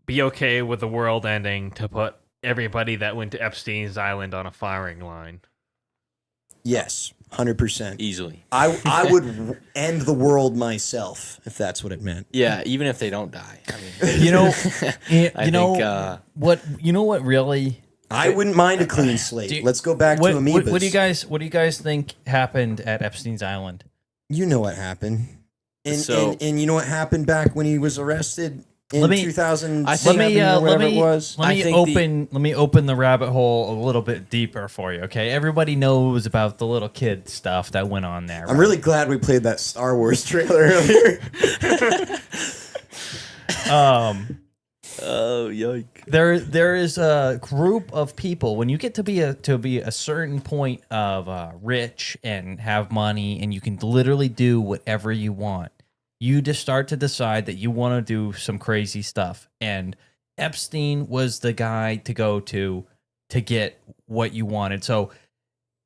be okay with the world ending to put everybody that went to Epstein's Island on a firing line? Yes, 100%. Easily. I would end the world myself if that's what it meant. Yeah, even if they don't die. I mean, You know, think, what really. I wouldn't mind a clean slate. Let's go back to amoebas. What do you guys think happened at Epstein's Island? You know what happened. And, So- and you know what happened back when he was arrested in 2007 or whatever it was? Let me open the rabbit hole a little bit deeper for you, okay? Everybody knows about the little kid stuff that went on there. I'm really glad we played that Star Wars trailer earlier. oh, yikes. There is a group of people when you get to be a certain point of rich and have money and you can literally do whatever you want. You just start to decide that you want to do some crazy stuff, and Epstein was the guy to go to get what you wanted. So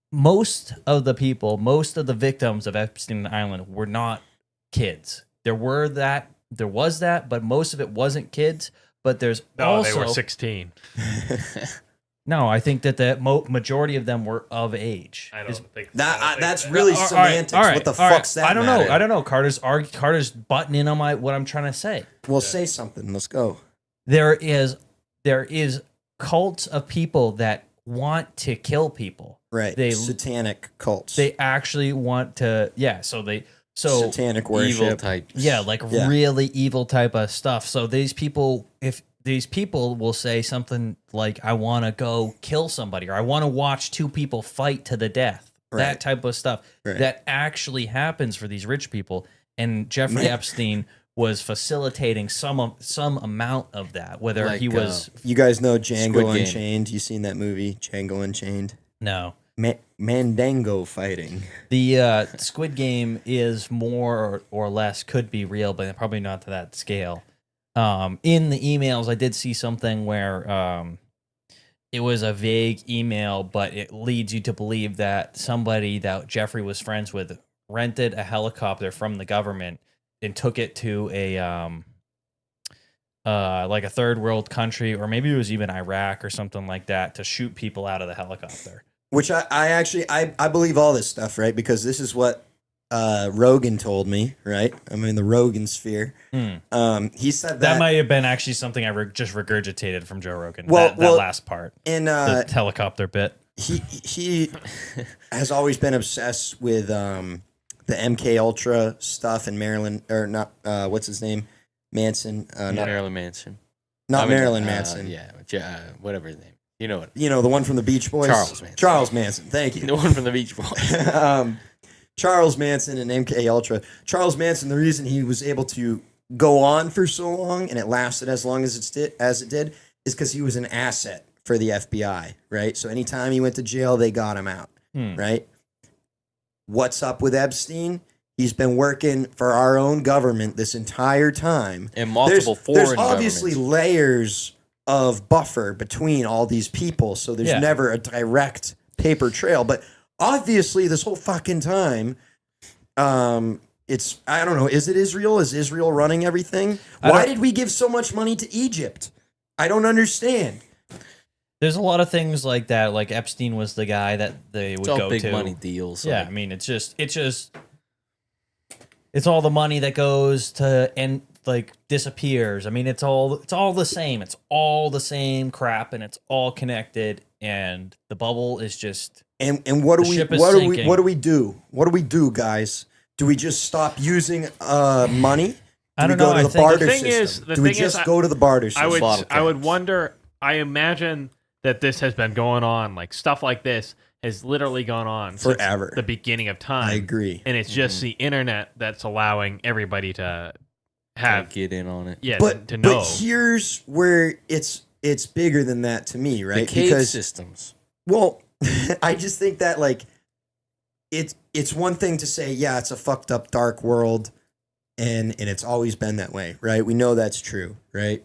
most of the the victims of Epstein Island were not kids. There was that, but most of it wasn't kids. But there's also they were 16. No, I think that the majority of them were of age. I don't think that's really All right, semantics. all right, What the all right. fuck's that? I don't know. matter? I don't know. Carter's butting in on what I'm trying to say. Well, say something. Let's go. There is cults of people that want to kill people. Right. They satanic cults. They actually want to. Yeah. So satanic worship. Evil type. Yeah, like really evil type of stuff. So these people will say something like, I want to go kill somebody, or I want to watch two people fight to the death. Right. That type of stuff. Right. That actually happens for these rich people. And Jeffrey Epstein was facilitating some amount of that, whether Like, he was... You guys know Squid Django Game. Unchained? You seen that movie, Django Unchained? No. Mandango fighting. The Squid Game is more or less could be real, but probably not to that scale. In the emails, I did see something where it was a vague email, but it leads you to believe that somebody that Jeffrey was friends with rented a helicopter from the government and took it to a like a third world country, or maybe it was even Iraq or something like that, to shoot people out of the helicopter. Which I actually believe all this stuff, right? Because this is what Rogan told me, right? I'm in the Rogan sphere. He said that might have been actually something I just regurgitated from Joe Rogan. Well, that last part, in the helicopter bit. He has always been obsessed with the MK Ultra stuff in Maryland, or not? What's his name? Manson. Not Marilyn Manson. Not Marilyn Manson. Yeah, whatever his name. You know what? You know, the one from the Beach Boys. Charles Manson. Thank you. The one from the Beach Boys. Charles Manson and MK Ultra. Charles Manson, the reason he was able to go on for so long and it lasted as long as it did is because he was an asset for the FBI, right? So anytime he went to jail, they got him out, right? What's up with Epstein? He's been working for our own government this entire time. And multiple foreign There's obviously layers of buffer between all these people, so there's never a direct paper trail. But obviously, this whole fucking time, it's, I don't know, is it Israel? Is Israel running everything? Why did we give so much money to Egypt? I don't understand. There's a lot of things like that. Like Epstein was the guy that they would go to. Big money deals. Yeah, I mean, it's all the money that goes to and like disappears. I mean, it's all the same. It's all the same crap, and it's all connected. And the bubble is just. And what do we do? What do we do, guys? Do we just stop using money? I don't know. The thing is, go to the barter system? I would wonder. I imagine that this has been going on, like stuff like this has literally gone on forever, since the beginning of time. I agree, and it's just the internet that's allowing everybody to get in on it. Yeah, but to know. But here's where it's bigger than that to me, right? The cave systems. Well, I just think that like it's one thing to say, yeah, it's a fucked up dark world, and it's always been that way, right? We know that's true, right?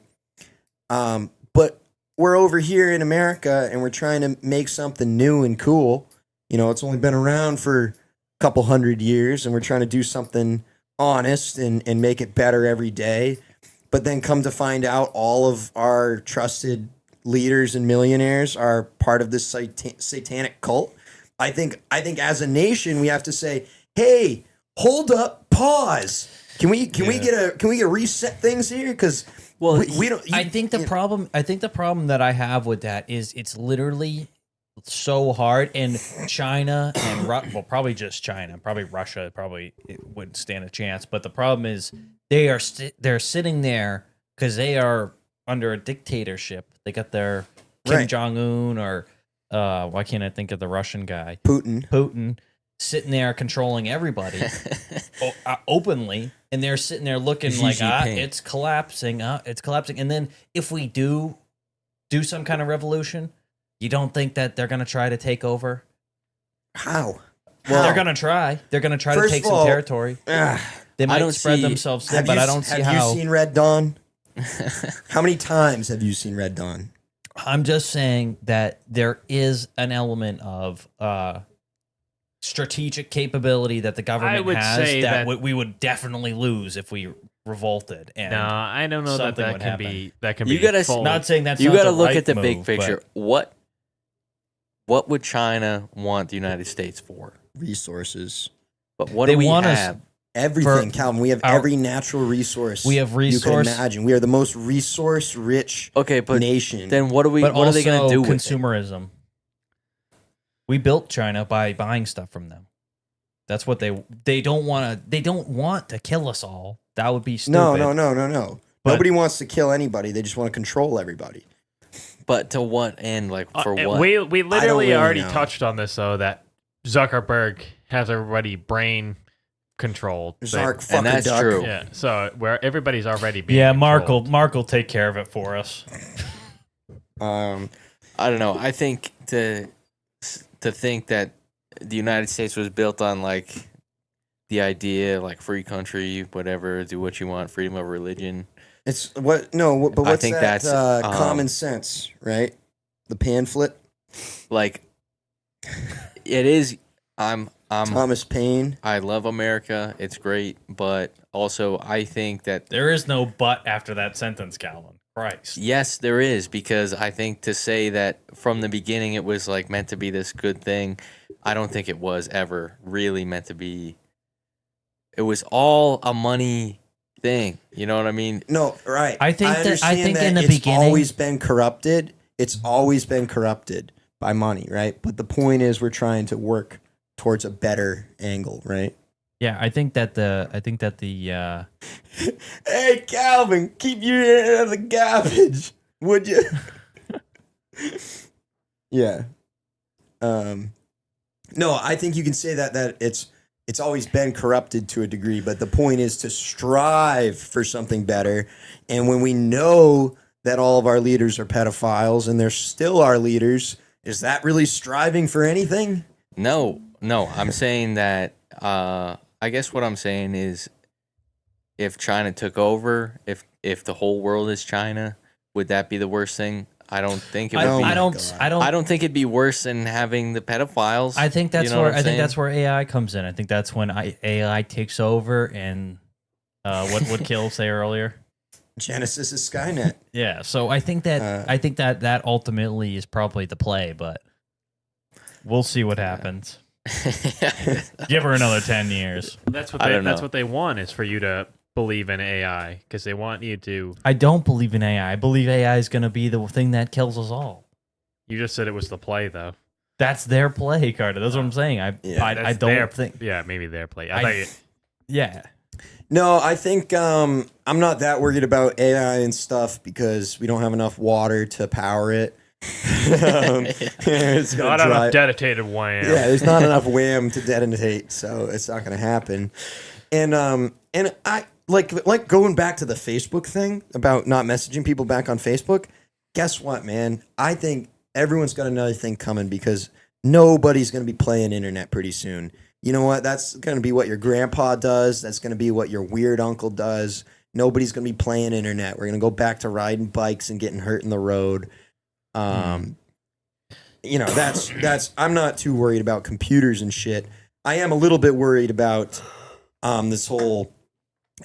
But we're over here in America and we're trying to make something new and cool. You know, it's only been around for a couple 100 years, and we're trying to do something honest and make it better every day. But then come to find out all of our trusted leaders and millionaires are part of this satanic cult. I think as a nation, we have to say, hey, hold up, pause. Can we get reset things here? Because we don't. I think the problem that I have with that is it's literally so hard, and China and probably just China, probably Russia, it wouldn't stand a chance. But the problem is they're sitting there because they are under a dictatorship. They got their Kim Jong-un, or why can't I think of the Russian guy? Putin sitting there controlling everybody openly, and they're sitting there looking like it's collapsing, and then if we do some kind of revolution, you don't think that they're going to try to take over? How? Well, they're going to try. They're going to try to take some territory. They might spread themselves thin, but I don't see how. Have you seen Red Dawn? How many times have you seen Red Dawn? I'm just saying that there is an element of strategic capability that the government has that we would definitely lose if we revolted. And no, I don't know that can be. That can you be. Gotta, not saying that's. You got to look at the big picture. What would China want the United States for? Resources. But what do we have? Everything, Calvin. We have every natural resource. We have resource. You can imagine. We are the most resource-rich nation. Then what are they going to do with consumerism? We built China by buying stuff from them. That's what they don't want to. They don't want to kill us all. That would be stupid. No. Nobody wants to kill anybody. They just want to control everybody. But to what end? Like for what? We literally already touched on this though. That Zuckerberg has everybody brain controlled, and that's true. Yeah, so where everybody's already being Mark will take care of it for us. I don't know. I think to think that the United States was built on like the idea, like free country, whatever, do what you want, freedom of religion. But what's that? That's common sense, right? The pamphlet. Like, it is. I'm Thomas Paine. I love America. It's great, but also I think that There is no but after that sentence, Calvin. Christ. yes, there is, because I think to say that from the beginning it was like meant to be this good thing, I don't think it was ever really meant to be. It was all a money thing. You know what I mean? No, right. I think understand in the it's beginning always been corrupted. It's always been corrupted by money, right? But the point is, we're trying to work towards a better angle, right? Yeah, I think that the Hey, Calvin, keep your ear out of the garbage, would you? Yeah. No, I think you can say that it's always been corrupted to a degree, but the point is to strive for something better. And when we know that all of our leaders are pedophiles and they're still our leaders, is that really striving for anything? No. I'm saying that. I guess what I'm saying is, if China took over, if the whole world is China, would that be the worst thing? I don't think it would be. I don't think it'd be worse than having the pedophiles. I think that's you know where what I'm saying? that's where AI comes in. I think that's when AI takes over and what Kill say earlier. Genesis is Skynet. Yeah, so I think that ultimately is probably the play, but we'll see what happens. Give her another 10 years. That's what they want, is for you to believe in AI, because they want you to. I don't believe in AI. I believe AI is going to be the thing that kills us all. You just said it was the play, though. That's their play, Carter. That's what I'm saying. I don't think. Yeah, maybe their play. Yeah. No, I think I'm not that worried about AI and stuff because we don't have enough water to power it. It's not enough dedicated wham. Yeah, there's not enough wham to detonate, so it's not going to happen. And I like going back to the Facebook thing about not messaging people back on Facebook. Guess what, man? I think everyone's got another thing coming because nobody's going to be playing internet pretty soon. You know what? That's going to be what your grandpa does. That's going to be what your weird uncle does. Nobody's going to be playing internet. We're going to go back to riding bikes and getting hurt in the road. You know, that's I'm not too worried about computers and shit. I am a little bit worried about this whole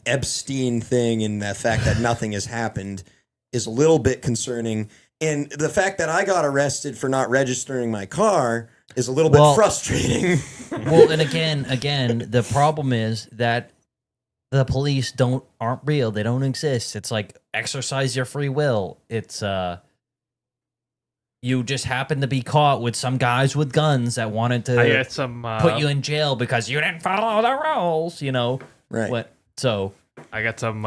Epstein thing, and the fact that nothing has happened is a little bit concerning. And the fact that I got arrested for not registering my car is a little bit frustrating. Well, and again, the problem is that the police aren't real. They don't exist. It's like exercise your free will. It's you just happen to be caught with some guys with guns that wanted to put you in jail because you didn't follow the rules, you know. Right. So I got some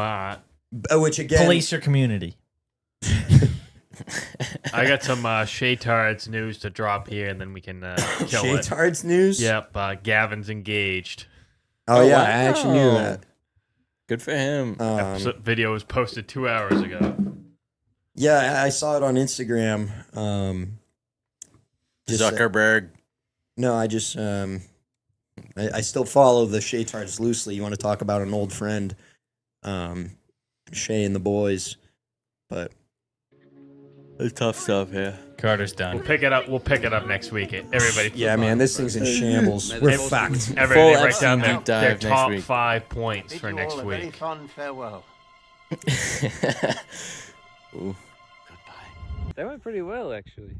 which again, police your community. I got some Shaytards news to drop here, and then we can kill it. Shaytards news? Yep, Gavin's engaged. Oh yeah, I actually knew that. Good for him. Video was posted 2 hours ago. Yeah, I saw it on Instagram. Zuckerberg. No, I just I still follow the Shaytards loosely. You want to talk about an old friend, Shay and the boys, but it's tough stuff. Yeah, Carter's done. We'll pick it up next week. Everybody. Yeah, man, this thing's in shambles. We're fucked. Everybody write down their next top week. 5 points for next A week. very fond farewell. Ooh. That went pretty well, actually.